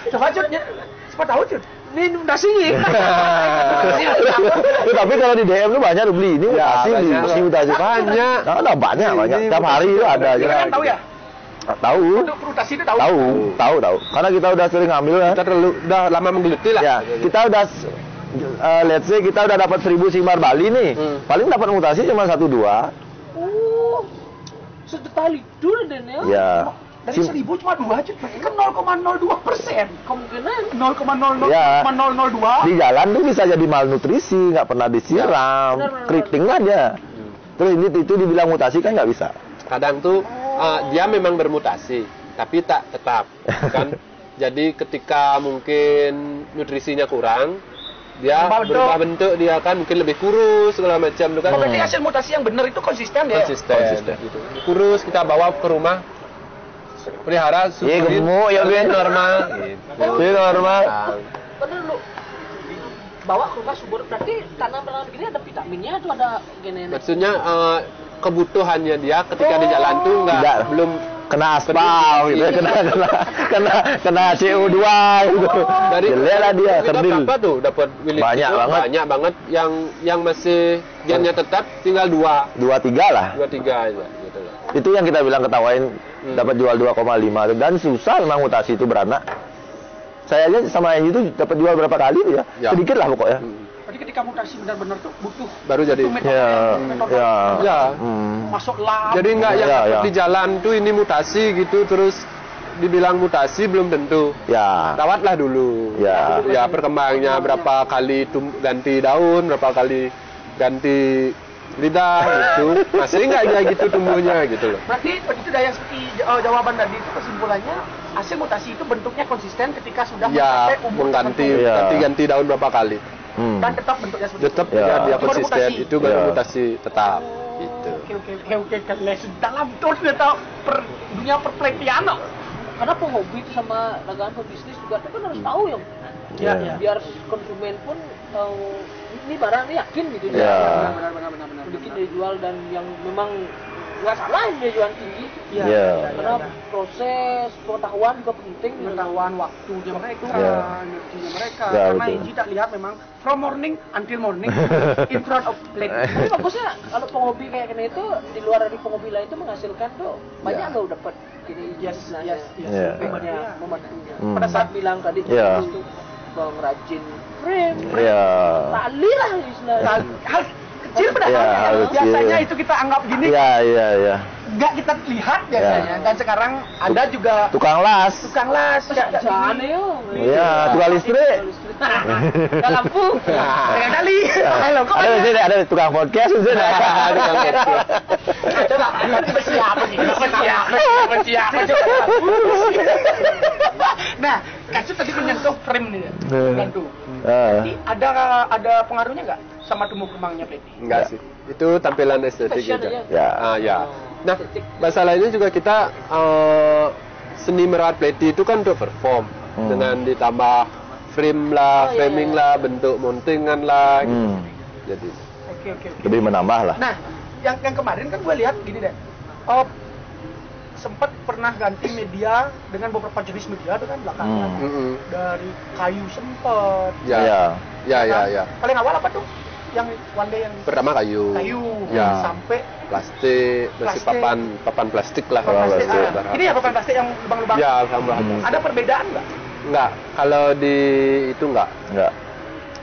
Coba Cud, siapa tahu Cud. Ini mutasi. Tapi kalau di DM tuh banyak tuh beli ini mutasi, beli mutasi banyak. Nah, ada banyak. Tiap hari itu ada aja. Kalian tahu ya? Tahu. Untuk mutasi itu tahu. Tahu. Karena kita udah sering ngambil ya. Kita udah lama menggeluti lah. Ya, kita udah let's say kita udah dapat 1000 Simbar Bali nih. Paling dapat mutasi cuma 1-2. Oh. Sedetail itu dan ya. Ya. Dari 1000 cuma 2 Cud. Kan 0,02%. Kemungkinan 0,002. Di jalan tuh bisa jadi malnutrisi, nggak pernah disiram, keriting lah dia. Terus itu dibilang mutasi kan nggak bisa. Kadang tuh dia memang bermutasi, tapi tak tetap kan. Jadi ketika mungkin nutrisinya kurang, dia berubah bentuk, dia kan mungkin lebih kurus segala macam tuh kan. Berarti hasil mutasi yang benar itu konsisten ya? Konsisten. Gitu. Kurus kita bawa ke rumah, pelihara gemuk ya Ben, normal gitu. Normal. Bener lu bawa ke rumah subur, berarti tanam-tanam begini ada vitaminnya atau ada genetik? Maksudnya kebutuhannya dia ketika di jalan tuh belum kena aspal gitu, kena CO2 gitu. Dari lah dia kerdil. Berapa tuh dapat banyak banget yang masih gennya tetap tinggal 2-3 lah. 2-3 aja gitu loh. Itu yang kita bilang ketawain dapat jual 2,5 dan susah memang mutasi itu beranak. Saya aja sama yang itu dapat jual berapa kali tuh ya. Sedikit lah pokoknya. Jadi ketika mutasi benar-benar tuh butuh baru jadi metode. Masuk lab. Jadi enggak yang di jalan tuh ini mutasi gitu terus dibilang mutasi belum tentu. Ya. Rawatlah dulu. Ya perkembangannya berapa kali ganti daun, berapa kali ganti lidah gitu. Masih enggak aja gitu tumbuhnya gitu loh. Berarti begitu dah yang seperti jawaban tadi itu kesimpulannya hasil mutasi itu bentuknya konsisten ketika sudah mencapai umur ganti daun berapa kali. Dan tetap bentuknya seperti tetap dia konsisten itu baru mutasi tetap gitu. Oke dalam tuh atau dunia perpenelitian. Karena penghobi itu sama dagangan pebisnis juga kan harus tahu ya. Biar konsumen pun ini barang ini yakin gitu benar. Bikin dia jual dan yang memang nggak salah dia jual tinggi. Karena proses pengetahuan juga penting. Pengetahuan waktunya mereka, energinya mereka. Karena Inji tak lihat memang from morning until morning in front of plate. Tapi bagusnya kalau penghobi kayak gini itu di luar dari penghobi lain itu menghasilkan tuh banyak loh dapat. ini Yes. Iya. momennya. Hmm. Pada saat bilang tadi Iya. itu pengrajin frame, Iya. tali lah istilahnya. Hal kecil padahal Iya, ya. hal kecil. Biasanya itu kita anggap gini, Iya. nggak kita lihat biasanya. Dan sekarang ada juga Tukang las. tukang las, Jangan yo. Iya, tukang listrik. Nggak lampu. dengan tali. Halo, kok Ada di sini, ada tukang podcast di sini. Tukang podcast. coba nanti bersiapa nih? Bersiapa coba. Nah, Kacu tadi menyentuh frame nih, gantung. Jadi ada pengaruhnya nggak sama tumbuh kembangnya Pleti? Enggak sih. Itu tampilan estetik Fashion juga. aja. Ya. Ya. Nah, masalahnya juga kita seni merawat pleti itu kan untuk perform dengan ditambah frame lah, framing lah, bentuk mountingan lah gitu. Jadi Oke. Lebih menambah lah. Nah, yang kemarin kan gue lihat gini deh. Oh, sempat pernah ganti media dengan beberapa jenis media tuh kan belakangnya. Dari kayu sempet. ya. Paling awal apa tuh? Yang one day yang Pertama kayu. Ya. sampai Plastik, masih Plastik. papan plastik lah. plastik. Plastik. Ini ya papan plastik yang lubang-lubang. Ya, tambah. Ada perbedaan nggak? Enggak, kalau di itu enggak.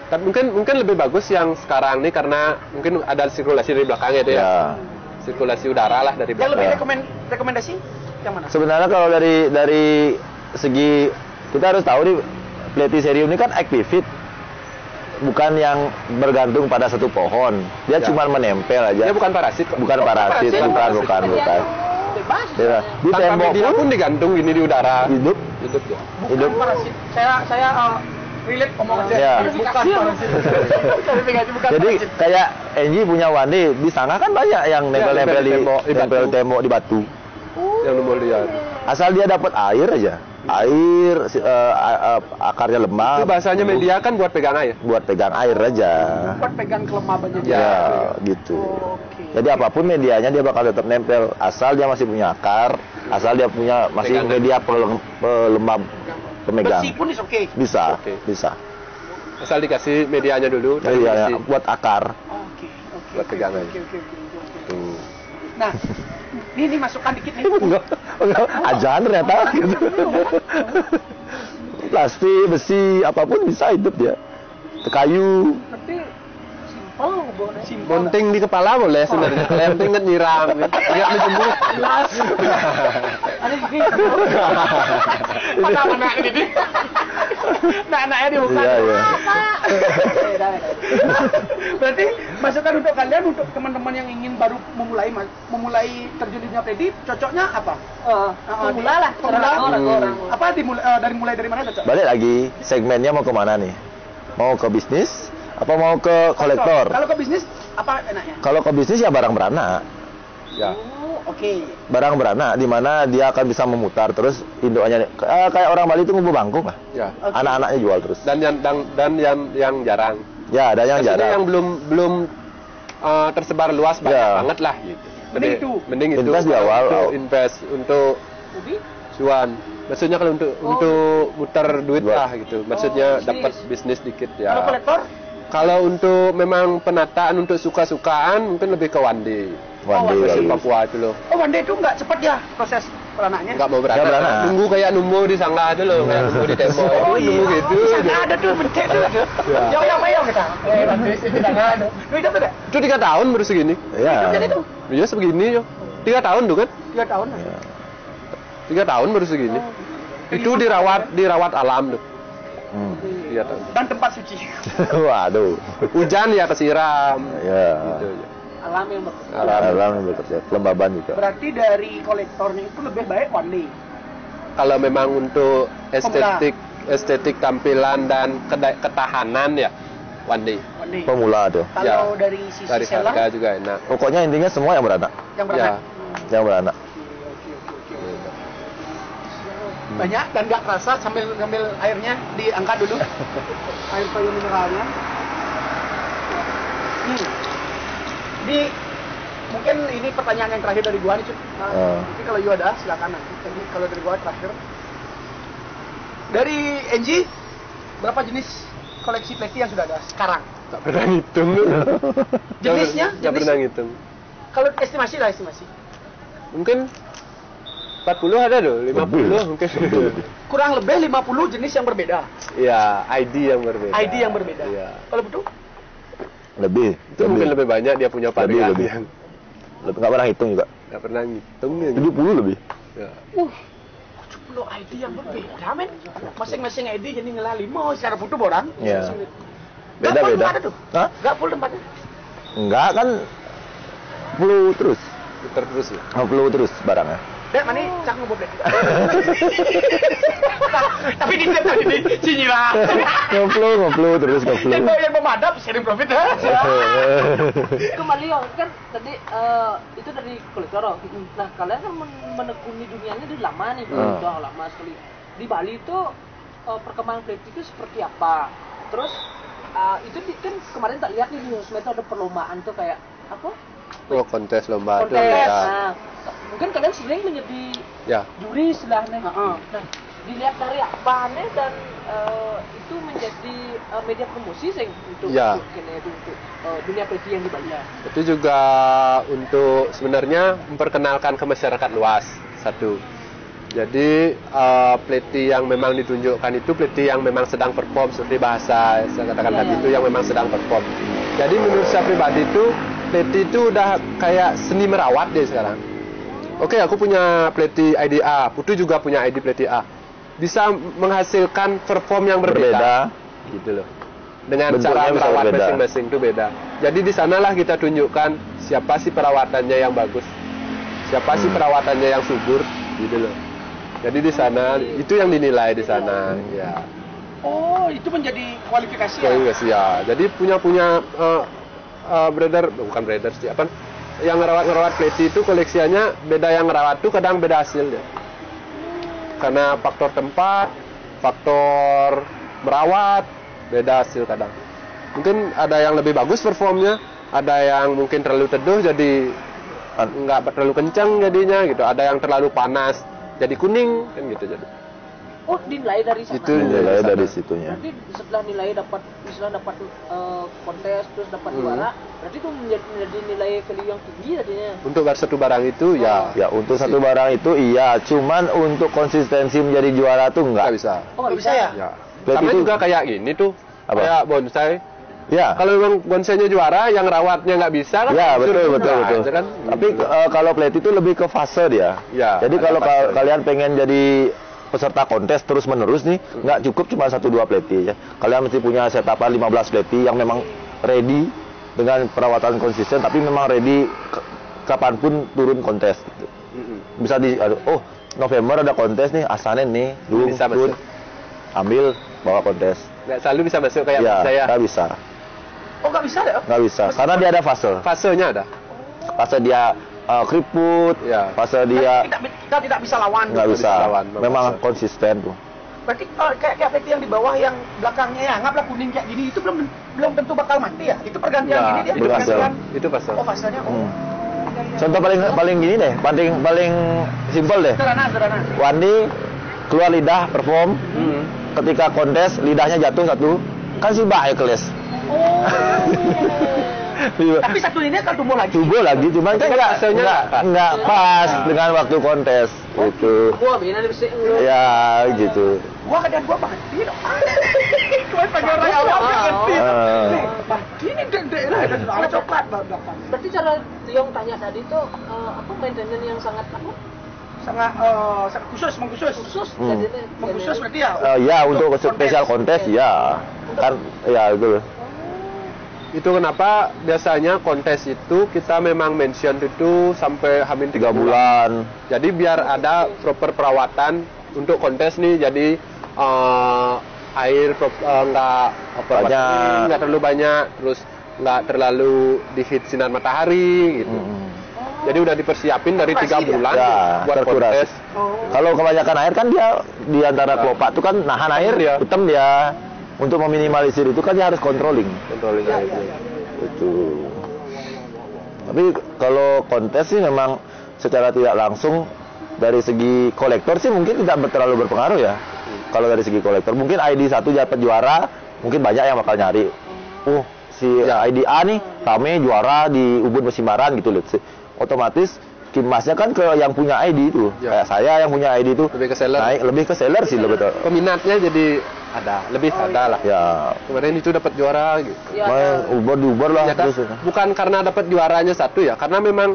Tapi mungkin lebih bagus yang sekarang nih karena mungkin ada sirkulasi dari belakangnya itu ya. Sirkulasi udara lah dari Yang belakang. lebih rekomendasi yang mana? Sebenarnya kalau dari segi kita harus tahu nih Platycerium ini kan epifit, bukan yang bergantung pada satu pohon. Dia cuma menempel aja. Dia bukan parasit kok. Bukan parasit, bukan. Bebas. Ya, di Tanpa tembok media pun digantung gini di udara. hidup. Ya. Bukan parasit. Saya relate omongan saya. Ya. Bukan parasit. Bukan Jadi parasit. kayak Enji punya Wandi, di sana kan banyak yang nempel-nempel di nempel di tembok di batu. Yang lumur liar. Asal dia dapat air aja. Akarnya Itu lembab. bahasanya media kan buat pegang air. Buat pegang air aja. Buat pegang kelembabannya Ya, gitu. Jadi apapun medianya dia bakal tetap nempel, asal dia masih punya akar, asal dia punya masih Pegangan. media pelembab pemegang. Besi pun is oke. Bisa, Oke. bisa. Asal dikasih medianya dulu. Jadi ya, dikasih buat akar. Oke. buat pegangan. Oke. Tuh. Nah, ini masukkan dikit nih. Enggak, ajaran ternyata gitu. Plastik, besi, apapun bisa hidup dia. Kayu. Tapi simpel boleh. Bunting di kepala boleh sebenarnya. Yang penting kan nyiram. Lihat menjemur. Jelas. Ada gitu. Mana ini? Nah, anaknya di muka. Iya. Berarti masukan untuk kalian, untuk teman-teman yang ingin baru memulai terjun di dunia predit, cocoknya apa? Pemula lah. Pemula. Orang. Apa mulai dari mana cocok? Balik lagi, segmennya mau kemana nih? Mau ke bisnis? Apa mau ke kolektor? Kalau ke bisnis, apa enaknya? Kalau ke bisnis ya barang beranak. Ya. Oke. Barang beranak di mana dia akan bisa memutar terus indukannya kayak orang Bali itu ngumpul bangkok lah. Ya. Anak-anaknya jual terus. Dan yang jarang. Ya, ada yang Maksudnya jarang. yang belum tersebar luas banyak Ya. banget lah gitu. Mending itu. Mending itu. Invest di awal. Untuk invest untuk Ubi? cuan. Maksudnya kalau untuk muter duit Buat. lah gitu. Maksudnya bisnis. dapat bisnis dikit Kalau ya. kolektor? Kalau untuk memang penataan untuk suka-sukaan mungkin lebih ke Wandi. Wandi Versi bagus. Papua itu loh. Oh, one day itu nggak cepat ya proses beranaknya? Enggak mau beranak. Nggak beranak. Nunggu kayak nunggu di sangga itu loh, kayak nunggu di tembok. Oh iya, Nunggu gitu. Sana ada tuh mencet tuh. Yang mayong kita. Nanti tidak ada. Lu itu tidak? Itu 3 tahun baru segini. Iya. Jadi itu Iya sebegini yo. 3 tahun tuh kan? 3 tahun. 3 tahun baru segini. Itu dirawat alam tuh. 3 tahun. Dan tempat suci. Waduh. Hujan ya kesiram. Ya. Gitu ya. Alam yang bekerja. Alam yang bekerja, kelembaban juga. Berarti dari kolektornya itu lebih baik one day. Kalau memang untuk estetik tampilan dan ketahanan ya one day. One day. Pemula tuh. Kalau Ya. dari sisi Dari selang harga juga enak. Pokoknya intinya semua yang beranak. yang beranak. Ya. Yang beranak. Banyak dan nggak kerasa sambil ngambil airnya diangkat dulu. Air payung mineralnya. Di mungkin ini pertanyaan yang terakhir dari gua nih, Cuk. Tapi kalau you ada silakan nanti. Jadi kalau dari gua terakhir. Dari NG berapa jenis koleksi Pleti yang sudah ada sekarang? Tak pernah ngitung lu. Jenisnya? Tak pernah ngitung. Kalau estimasi lah estimasi. Mungkin 40 ada tuh, 50 mungkin. Kurang lebih 50 jenis yang berbeda. Iya, ID yang berbeda. ID yang berbeda. Iya. Kalau betul? Lebih. Itu mungkin lebih banyak dia punya varian lebih. yang Nggak pernah hitung juga. nggak pernah ngitung ya. 70 lebih. Ya. 70 ID yang berbeda, men. Masing-masing ID jadi nilai 5 secara foto orang. Iya. Beda-beda. Beda-beda. Tuh. Hah? Nggak full tempatnya. Enggak kan flu terus. Putar terus ya. Flu terus barangnya. Dan mana cak ngobot deh. Tapi di tempat ini sinyira. Ngeflu terus ngeflu. Yang pemadam sharing profit ha. Kembali kan tadi itu dari kolektor. Nah kalian kan menekuni dunianya udah lama nih, udah lama sekali. Di Bali itu perkembangan politik itu seperti apa? Terus itu kan kemarin tak lihat nih di sosmed ada perlombaan tuh kayak apa? Oh, kontes lomba itu Kontes. ya. Nah, mungkin kalian sering menjadi juri istilahnya. Nah, dilihat dari apa nih dan itu menjadi media promosi sih untuk dunia politik yang di Bali. Itu juga untuk sebenarnya memperkenalkan ke masyarakat luas satu. Jadi peliti yang memang ditunjukkan itu peliti yang memang sedang perform seperti bahasa saya katakan tadi itu yang memang sedang perform. Jadi menurut saya pribadi itu peliti itu udah kayak seni merawat deh sekarang. Oke, aku punya peliti ID A, Putu juga punya ID peliti A. Bisa menghasilkan perform yang berbeda. Gitu loh. Dengan Bentuknya cara merawat masing-masing itu beda. Jadi di sanalah kita tunjukkan siapa sih perawatannya yang bagus. Siapa sih perawatannya yang subur gitu loh. Jadi di sana itu yang dinilai di sana ya. Oh, itu menjadi kualifikasi ya. Kualifikasi ya. Jadi punya bukan breeder sih, apa yang ngerawat peliti itu koleksiannya beda, yang ngerawat tuh kadang beda hasilnya. Karena faktor tempat, faktor merawat beda hasil kadang. Mungkin ada yang lebih bagus performnya, ada yang mungkin terlalu teduh jadi nggak terlalu kencang jadinya gitu, ada yang terlalu panas jadi kuning kan gitu jadi. Oh, dinilai dari sana. Itu dinilai dari situnya. Berarti setelah nilai dapat kontes terus dapat juara, berarti itu menjadi nilai value yang tinggi tadinya. Untuk satu barang itu ya. Ya, untuk satu barang itu iya, cuman untuk konsistensi menjadi juara tuh enggak bisa. Oh, nggak bisa ya? Ya. Sama juga kayak gini tuh. Apa? Kayak bonsai. Ya. Kalau memang bonsainya juara, yang rawatnya nggak bisa kan? Ya, betul. Kan? Tapi kalau peliti itu lebih ke fase dia. Ya, jadi kalau kalian pengen jadi peserta kontes terus menerus nih, nggak cukup cuma 1-2 peliti ya. Kalian mesti punya setapan 15 peliti yang memang ready dengan perawatan konsisten, tapi memang ready kapanpun turun kontes gitu. Bisa November ada kontes nih, Asanen nih, bisa turun, ambil bawa kontes. Nggak selalu bisa masuk kayak saya. Nggak bisa. Oh, nggak bisa deh? Nggak bisa, karena dia ada fase. Fasenya ada. Fase dia keriput, fase dia kita tidak bisa lawan. nggak bisa. lawan, Memang konsisten tuh. Berarti kayak peliti yang di bawah yang belakangnya ya anggaplah kuning kayak gini itu belum tentu bakal mati ya. Itu pergantian gini dia. Itu fase. Pergantian. Itu fase. Oh, fasenya. Contoh paling gini deh, paling simpel deh. Sederhana. Wandi keluar lidah perform, ketika kontes lidahnya jatuh satu, kan si baik keles. Tapi satu ini akan tumbuh lagi. Cuman kan nggak pas dengan waktu kontes gitu. Wah, bina bisa Ya gitu. Gua mati dong. Gua panggil orang awam mati. Ini gede lah, ada coklat belakang. Berarti cara yang tanya tadi tuh apa maintenance yang sangat apa? Sangat khusus. Khusus berarti ya. Ya untuk spesial kontes ya. Kan ya itu. Itu kenapa biasanya kontes itu kita memang mention itu sampai hamin 3 bulan. Jadi biar ada proper perawatan untuk kontes nih. Jadi air nggak terlalu banyak, terus nggak terlalu dihit sinar matahari gitu. Jadi udah dipersiapin dari 3 bulan buat kontes. Kalau kebanyakan air kan dia di antara kelopak itu kan nahan air, hitam dia. Untuk meminimalisir itu kan dia harus controlling air itu. Tapi kalau kontes sih memang secara tidak langsung dari segi kolektor sih mungkin tidak terlalu berpengaruh ya. Kalau dari segi kolektor mungkin ID 1 dapat juara, mungkin banyak yang bakal nyari. Si ID A nih rame juara di Ubud Musimbaran gitu loh. Otomatis kimasnya kan ke yang punya ID itu. Ya. Kayak saya yang punya ID itu Lebih ke seller. naik lebih ke seller sih lebih betul. Peminatnya jadi ada lah. Ya, Kemarin itu dapat juara gitu. Ya, main Uber lah Ternyata terus. bukan karena dapat juaranya satu ya, karena memang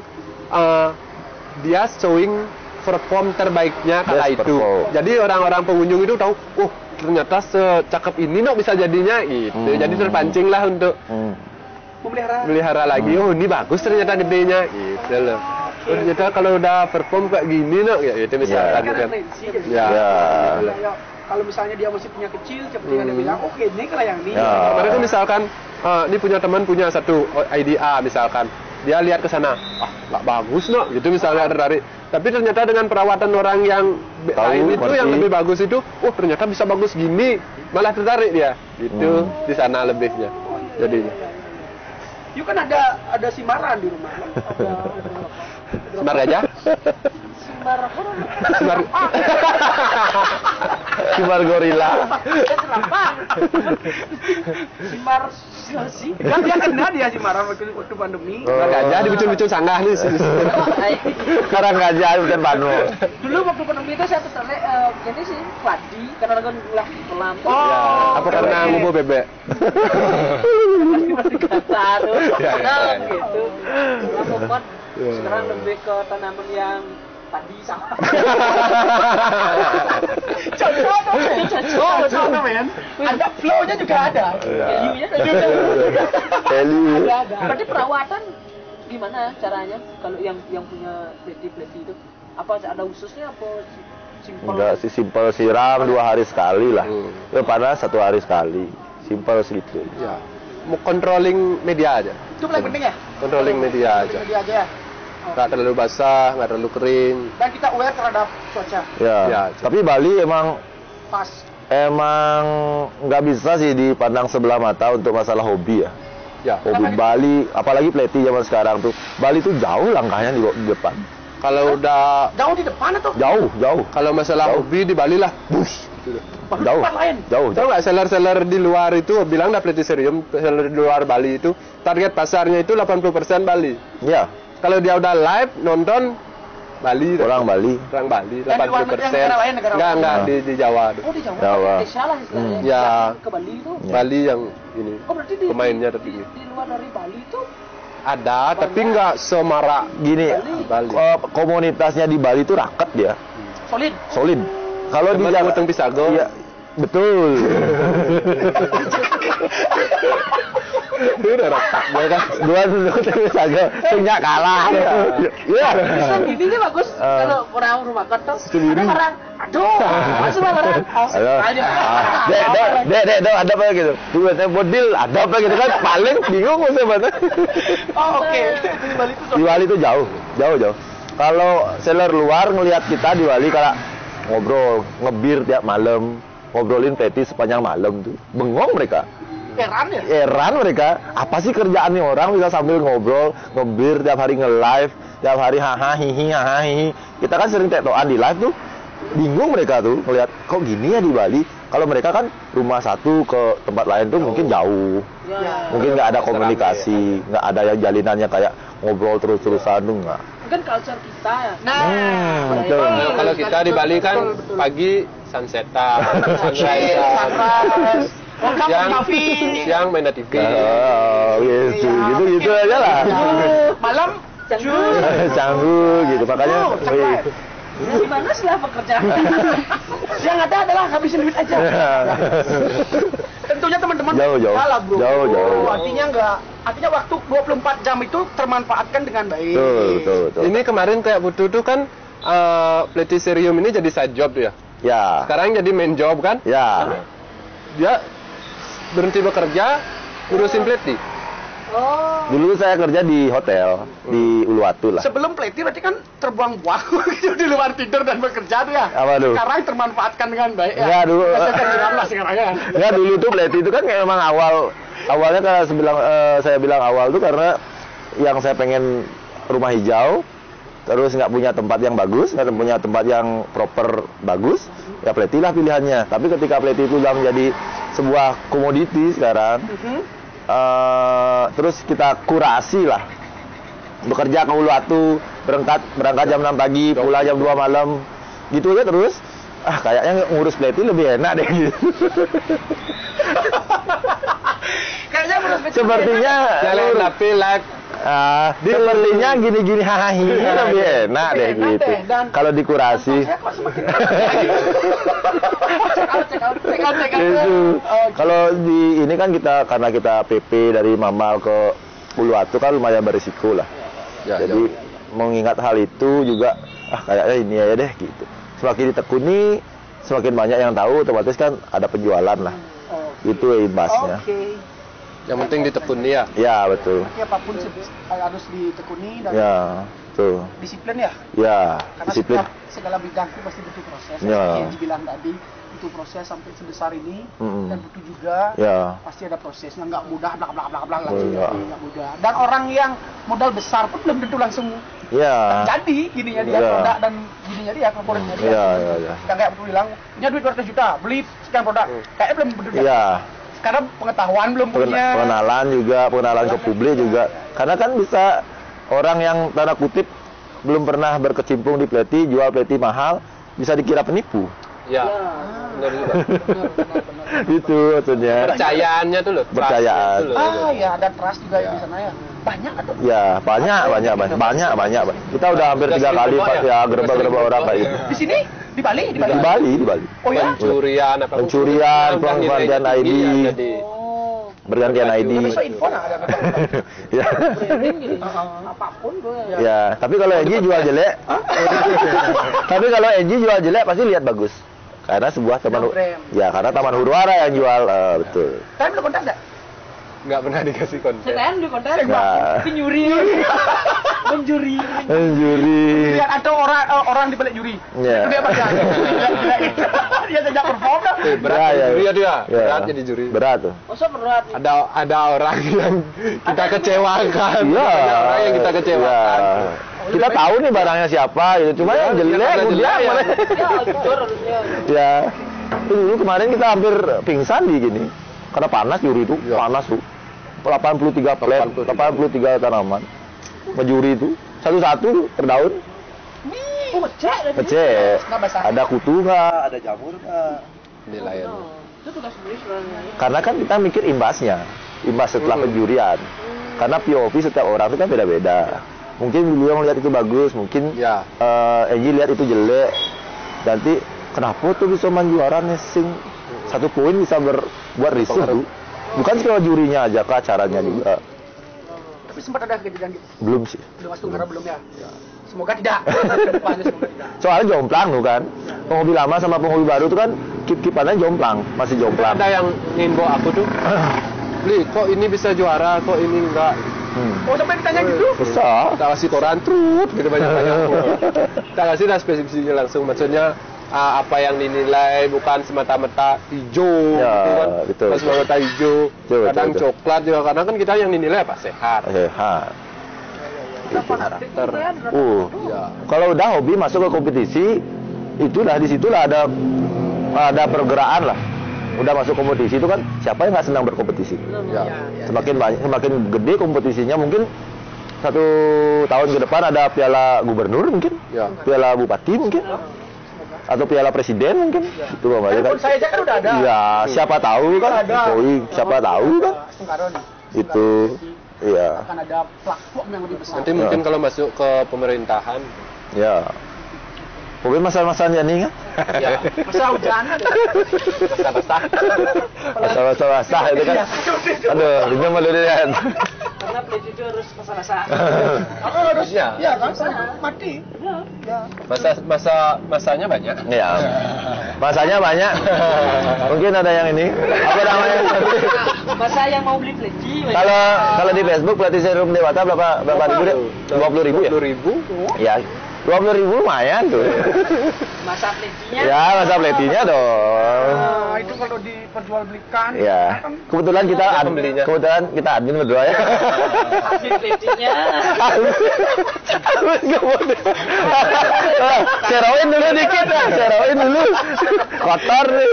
dia showing perform terbaiknya kala Best itu. perform. Jadi orang-orang pengunjung itu tahu, oh ternyata secakep ini bisa jadinya gitu. Jadi terpancing lah untuk melihara lagi. Oh ini bagus ternyata gedenya gitu loh. Oh, ternyata kalau udah perform kayak gini ya itu misalkan kan. Ya. Kalau misalnya dia masih punya kecil, seperti yang dia bilang, oke ini kalau yang ini. Ya. Kemarin tuh misalkan ini punya teman punya satu IDA misalkan, dia lihat ke sana, nggak bagus gitu misalnya tertarik. Tapi ternyata dengan perawatan orang yang lain itu yang lebih bagus itu, ternyata bisa bagus gini, malah tertarik dia. Gitu di sana lebihnya. Jadinya. Yuk kan ada simaran di rumah. Semar gajah? Simar gorila. Simar sih. Kan dia kena dia simaran waktu pandemi. Semar gajah dibucun-bucun sanggah nih. Sekarang gajah bukan Banu. Dulu waktu pandemi itu saya tertarik ini sih padi karena kan lah pelan. Apa karena ngubu bebek? Masih kasar Ya. gitu. Aku sekarang lebih ke tanaman yang padi sama. Cocok men. Ada flow-nya juga ada. Value-nya juga Value. ada. Berarti perawatan gimana caranya kalau yang punya pleti itu? Apa ada khususnya apa simpel? Enggak sih, simpel siram 2 hari sekali lah. Ya panas 1 hari sekali. Simpel segitu. Ya. Mau controlling media aja. Itu paling penting ya? Controlling media aja. Media aja ya. Nggak terlalu basah, nggak terlalu kering. Dan kita aware terhadap cuaca. Ya. Ya, Tapi Bali emang Pas. nggak bisa sih dipandang sebelah mata untuk masalah hobi ya. Ya. Hobi Bali, apalagi pleti zaman sekarang tuh. Bali tuh jauh langkahnya di depan. Kalau udah Jauh di depan atau? Jauh. kalau masalah Jauh. hobi di Bali lah, Jauh. Tempat lain. Jauh. tahu nggak seller-seller di luar itu bilang Platiserium, seller di luar Bali itu target pasarnya itu 80% Bali. Ya, Kalau dia udah live nonton Bali, orang Bali. orang Bali Dan di luar 80%. negeri, negara lain, negara lain. Enggak di Jawa. Oh di Jawa. Jawa. Indonesia lah istilahnya. Ya. Datang ke Bali itu. Bali yang ini. Oh berarti di Pemainnya di, tertinggi. di luar dari Bali itu Ada, tapi nggak semarak Gini, Bali. komunitasnya di Bali tuh raket dia, solid. Kalau di Teman Jawa, Gotong Pisago. iya, betul. Itu udah retak ya kan. Dua terus aja, punya kalah. Iya. bisa gini nih bagus kalau orang rumah kotor. Ada orang, aduh, masuk orang. Dek, ada apa gitu? Dua model, ada apa gitu kan? Paling bingung mesti mana. Oh, oke. Di Bali itu Di Bali itu jauh. Kalau seller luar ngelihat kita di Bali kayak ngobrol, ngebir tiap malam, ngobrolin peti sepanjang malam tuh. Bengong mereka. heran ya. Heran mereka, apa sih kerjaannya orang bisa sambil ngobrol, ngebir tiap hari nge-live, tiap hari haha hihi. Kita kan sering tektokan di live tuh. Bingung mereka tuh melihat kok gini ya di Bali. Kalau mereka kan rumah satu ke tempat lain tuh mungkin jauh. Mungkin nggak ada komunikasi, nggak ada yang jalinannya kayak ngobrol terus-terusan tuh nggak. Mungkin culture kita ya. Betul. Nah, kalau kita di Bali kan pagi sunsetan, sunrise, siang main TV. Oh, gitu aja lah. Malam Canggu gitu makanya. Gimana sih lah pekerjaan? yang ada adalah habisin duit aja. Tentunya teman-teman Jauh. salah, bro. Jauh. Artinya waktu 24 jam itu termanfaatkan dengan baik. Betul. Ini kemarin kayak Putu tuh kan Platiserium ini jadi side job tuh ya. Ya. Sekarang jadi main job kan? Ya. Dia berhenti bekerja, ngurusin pleti. Oh. Dulu saya kerja di hotel di Uluwatu lah. Sebelum pleti berarti kan terbuang-buang gitu di luar tidur dan bekerja tuh ya. Apa tuh? Sekarang termanfaatkan dengan baik ya. Ya, dulu. Lah sekarang ya. Ya dulu tuh pleti itu kan kayak emang awalnya kalau saya bilang awal tuh karena yang saya pengen rumah hijau, terus nggak punya tempat yang bagus, nggak punya tempat yang proper bagus, ya pleti lah pilihannya. Tapi ketika pleti itu udah menjadi sebuah komoditi sekarang, terus kita kurasi lah, bekerja ke Uluwatu, berangkat jam 6 pagi, pulang jam 2 malam. Gitu aja terus. Kayaknya ngurus Pleti lebih enak deh gitu. Kayaknya ngurus Pleti Sepertinya tapi sepertinya gini-gini hahihi lebih enak deh gitu. Kalau dikurasi. Kalau di ini kan karena kita PP dari Mamal ke Uluwatu kan lumayan berisiko lah. Jadi mengingat hal itu juga kayaknya ini aja deh gitu. Semakin ditekuni, semakin banyak yang tahu, otomatis kan ada penjualan lah. Itu imbasnya. Yang penting ditekuni ya. Ya betul. Berarti apapun harus ditekuni dan betul. Disiplin ya. Ya, karena disiplin. Segala bidang itu pasti butuh proses. Ya. Yang dibilang tadi butuh proses sampai sebesar ini dan butuh juga pasti ada prosesnya, nggak mudah blak nggak mudah. Dan orang yang modal besar pun belum tentu langsung jadi gininya dia produk dan gininya dia korporatnya dia. Yang kayak aku bilang punya duit 200 juta beli sekian produk, kayaknya belum betul. Karena pengetahuan belum punya. Pengenalan ke publik juga. Karena kan bisa orang yang tanda kutip belum pernah berkecimpung di Pleti, jual Pleti mahal, bisa dikira penipu. Ya, benar juga. Benar. Itu maksudnya. Percayaannya tuh loh. Percayaan. Ya ada trust juga di sana ya. Banyak atau? Ya, banyak. Kita udah hampir 3 kali gerbang orang kayak gitu. Di sini? Di Bali? Di Bali. Oh ya? Pencurian, penggantian ID. Bergantian ID. Info ada. Ya. Apapun gue. Ya, tapi kalau Enji jual jelek. Pasti lihat bagus. Karena sebuah karena Taman Huru-Hara yang jual betul. Kalian belum kontak enggak? Nggak pernah dikasih konten. Saya di konten. Penyuri. Menjuri. Lihat ada orang di balik juri. Iya. Dia apa dia? Dia tidak perform dah. Berat ya dia. Berat jadi juri. Berat tuh. Masa berat? Ada orang yang kita kecewakan. Iya. Ada orang yang kita kecewakan. Kita tahu nih barangnya siapa gitu. Cuma yang jelek udah. Ya. Dulu kemarin kita hampir pingsan di gini. Karena panas juri itu, panas tuh. 83 plat, 83 tanaman. Menjuri itu satu-satu terdaun. Ngecek. Ada kutu nggak? Ada jamur nggak? Nilainya. Itu tugas sendiri sebenarnya. Karena kan kita mikir imbasnya, imbas setelah penjurian. Karena POV setiap orang itu kan beda-beda. Mungkin beliau melihat itu bagus, mungkin Enji lihat itu jelek. Nanti kenapa tuh bisa menjuara nesing? 1 poin bisa buat risih tuh. Bukan cuma jurinya aja, ke acaranya juga. Tapi sempat ada kejadian gitu? Belum sih. Belum masuk karena belum ya? Semoga tidak. Soalnya jomplang tuh kan. Penghobi lama sama penghobi baru tuh kan kip-kipannya jomplang, masih jomplang. Ada yang nginbo aku tuh. Li, kok ini bisa juara, kok ini enggak? Oh, sampai ditanya gitu? Bisa. Kita kasih koran trut gitu banyak-banyak. Kita kasih spesifikasinya langsung, maksudnya apa yang dinilai bukan semata-mata hijau gitu kan. Betul. Bukan semata-mata hijau. Kadang coklat juga, karena kan kita yang dinilai apa? Sehat. Karakter. Kalau udah hobi masuk ke kompetisi, itu dah di situ lah ada pergerakan lah. Udah masuk kompetisi itu kan siapa yang nggak senang berkompetisi? Semakin banyak, semakin gede kompetisinya, mungkin 1 tahun ke depan ada piala gubernur mungkin, piala bupati mungkin, atau piala presiden mungkin. Itu namanya kan. Saya aja kan udah ada. Iya, siapa tahu kan? Siapa tahu kan? Itu. Iya. Akan ada platform yang lebih besar. Nanti mungkin kalau masuk ke pemerintahan. Ya. Mungkin masa-masanya nih kan? Ya. Masa hujan. Masa-masa itu kan. Aduh, ini malu dilihat. Karena Pleti itu harus masa-masa. Harusnya. Iya kan? Mati. Ya. Masanya banyak. Iya. Masanya banyak. Mungkin ada yang ini. Apa namanya? Masa yang mau beli Pleti. Kalau di Facebook Pleti Serum Dewata berapa ribu deh? 20.000 ya? 20.000. Ya. 20.000 lumayan tuh. Masa Pletinya? Ya, masa Pletinya dong. Itu kalau diperjualbelikan. Ya. Kebetulan kita admin berdua ya. Admin Pletinya. Seroin dulu dikit lah, seroin dulu. Kotor nih.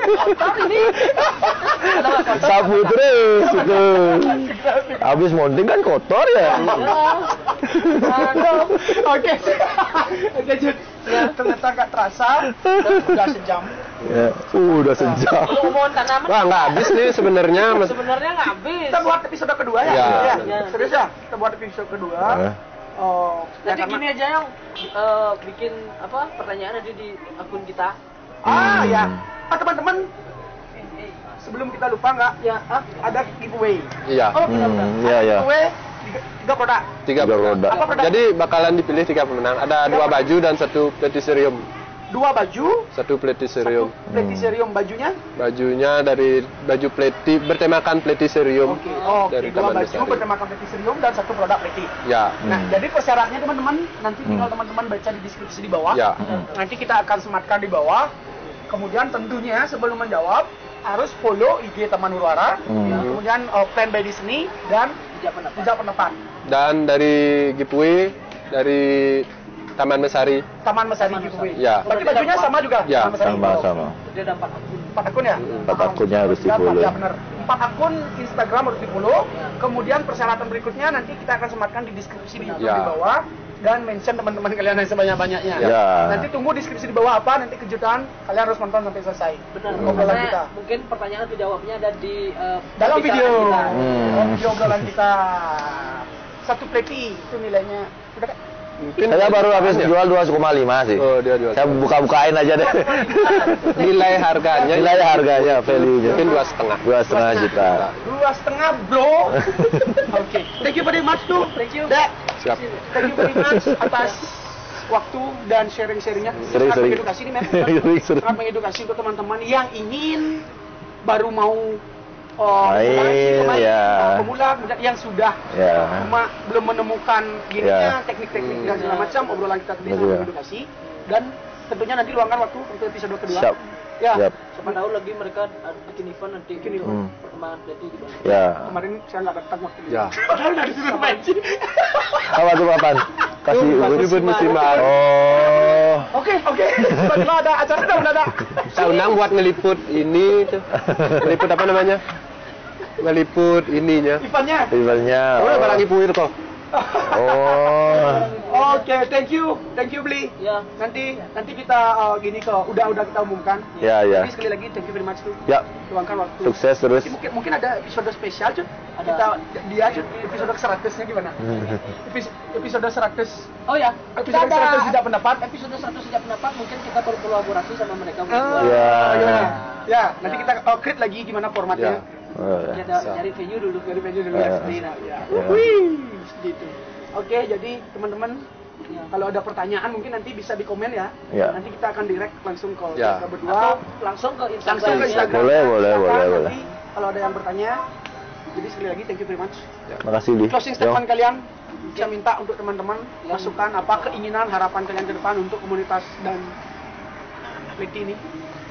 Kotor ini. Sapu terus itu. Habis mounting kan kotor ya. Oke. Oke, Jun. Ya, ternyata nggak terasa udah sejam. Ya, udah sejam. Ngomongin tanaman. Wah, nggak habis nih sebenarnya. Sebenarnya nggak habis. Kita buat episode kedua ya. Ya. Serius ya? Kita buat episode kedua. Oh, Nanti gini aja yang bikin apa pertanyaan ada di akun kita. Ya. Teman-teman, sebelum kita lupa nggak? Ya, ada giveaway. Iya. Oh, benar-benar. Iya. Giveaway 3 produk. 3 produk. Apa produk? Jadi bakalan dipilih 3 pemenang. Ada 2 baju dan 1 platiserium. 2 baju, 1 platiserium. platiserium bajunya. Bajunya dari baju pleti bertemakan platiserium. Oke. Dari 2 Taman baju Besari. bertemakan platiserium dan 1 produk pleti. Ya. Nah, jadi persyaratnya teman-teman, nanti tinggal teman-teman baca di deskripsi di bawah. Ya. Nanti kita akan sematkan di bawah. Kemudian tentunya sebelum menjawab harus follow IG Taman Huru-Hara, kemudian Plan by Disney dan Jejak Pendapat. Dan dari giveaway dari Taman Mesari. Taman Mesari giveaway. Ya. Berarti bajunya sama juga? Ya, Taman Mesari. Sama. Dia ada 4 akun. 4 akun ya? 4 akunnya harus di-follow. Ya benar. 4 akun Instagram harus di-follow. Kemudian persyaratan berikutnya nanti kita akan sematkan di deskripsi di YouTube di bawah dan mention teman-teman kalian yang sebanyak-banyaknya. Ya. Nanti tunggu deskripsi di bawah apa, nanti kejutan kalian harus nonton sampai selesai. Benar. Obrolan kita. Mungkin pertanyaan atau jawabnya ada di Dalam video. kita. Video obrolan kita. 1 pleti itu nilainya. Udah kan? Mungkin Saya baru habis jual 2,5 sih. Oh, dia jual. Saya buka-bukain aja deh. Nilai harganya Value-nya. mungkin 2,5. 2,5 juta. 2,5 bro. Oke. Thank you very much tuh. Thank you. Dek. Siap. Thank you very much atas waktu dan sharing-sharingnya. Sering. Sangat mengedukasi nih, men. Sering. Sangat mengedukasi untuk teman-teman yang ingin baru mau Main, ya. pemula, kemudian yang sudah Ya. cuma belum menemukan gininya, Ya. teknik-teknik dan segala macam. Obrolan kita tadi sangat Betul. mengedukasi dan tentunya nanti luangkan waktu untuk episode kedua. Siap. Ya. Siap. Siapa tahu lagi mereka bikin event nanti perkembangan pleti di Bali. Ya. Kemarin saya nggak datang waktu itu. Ya. Padahal dari disuruh mancing. Apa tuh kapan? Kasih Ribut musiman. Oh. Oke. Tiba-tiba ada acara udah ada. Saya undang buat ngeliput ini tuh. Ngeliput apa namanya? Ngeliput ininya. Eventnya. Rivalnya. Oh, barang ipuir kok. Oh. Oke, thank you Bli. Ya. Nanti kita gini kok, udah kita umumkan. Ya. Jadi sekali lagi thank you very much tuh. Ya. Luangkan waktu. Sukses terus. Mungkin ada episode spesial Cut. Kita episode 100-nya gimana? Episode 100. Oh ya. Episode 100 tidak pendapat. Episode 100 tidak pendapat mungkin kita berkolaborasi sama mereka. Ya. Ya, nanti kita create lagi gimana formatnya. Kita cari venue dulu. Ya. Wih, gitu. Oke, jadi teman-teman kalau ada pertanyaan mungkin nanti bisa di komen ya. Ya. Nanti kita akan direct langsung ke Ya. kita berdua. Atau langsung ke Instagram. Boleh. Nanti kalau ada yang bertanya, jadi sekali lagi thank you very much. Makasih, Li. Closing statement kalian bisa minta untuk teman-teman masukan apa keinginan harapan kalian ke depan untuk komunitas dan pleti ini.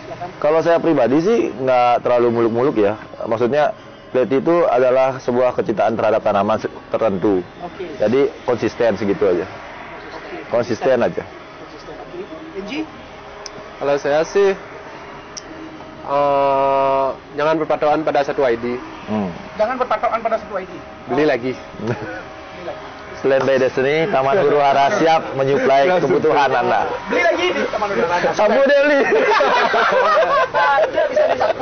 Silakan. Kalau saya pribadi sih nggak terlalu muluk-muluk ya. Maksudnya pleti itu adalah sebuah kecintaan terhadap tanaman tertentu. Oke. Jadi konsisten segitu aja. Konsisten aja. Oke. Enji? Kalau saya sih jangan berpatokan pada satu ID. Jangan berpatokan pada satu ID. Beli lagi. Selain by Destiny, Taman Huru-Hara siap menyuplai kebutuhan Anda. Beli lagi di Taman Huru-Hara. Sabu deh, Li. Ada bisa disapu.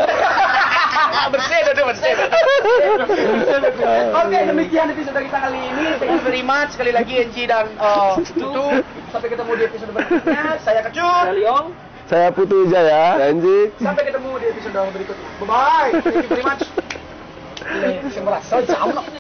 Bersih. Oke, demikian episode kita kali ini. Thank you very much sekali lagi Enji dan Tutu. Sampai ketemu di episode berikutnya. Saya Kecut. Liong. Saya Putu Wijaya. Janji. Sampai ketemu di episode berikutnya. Bye bye. Thank you very much. Ini merasa jauh.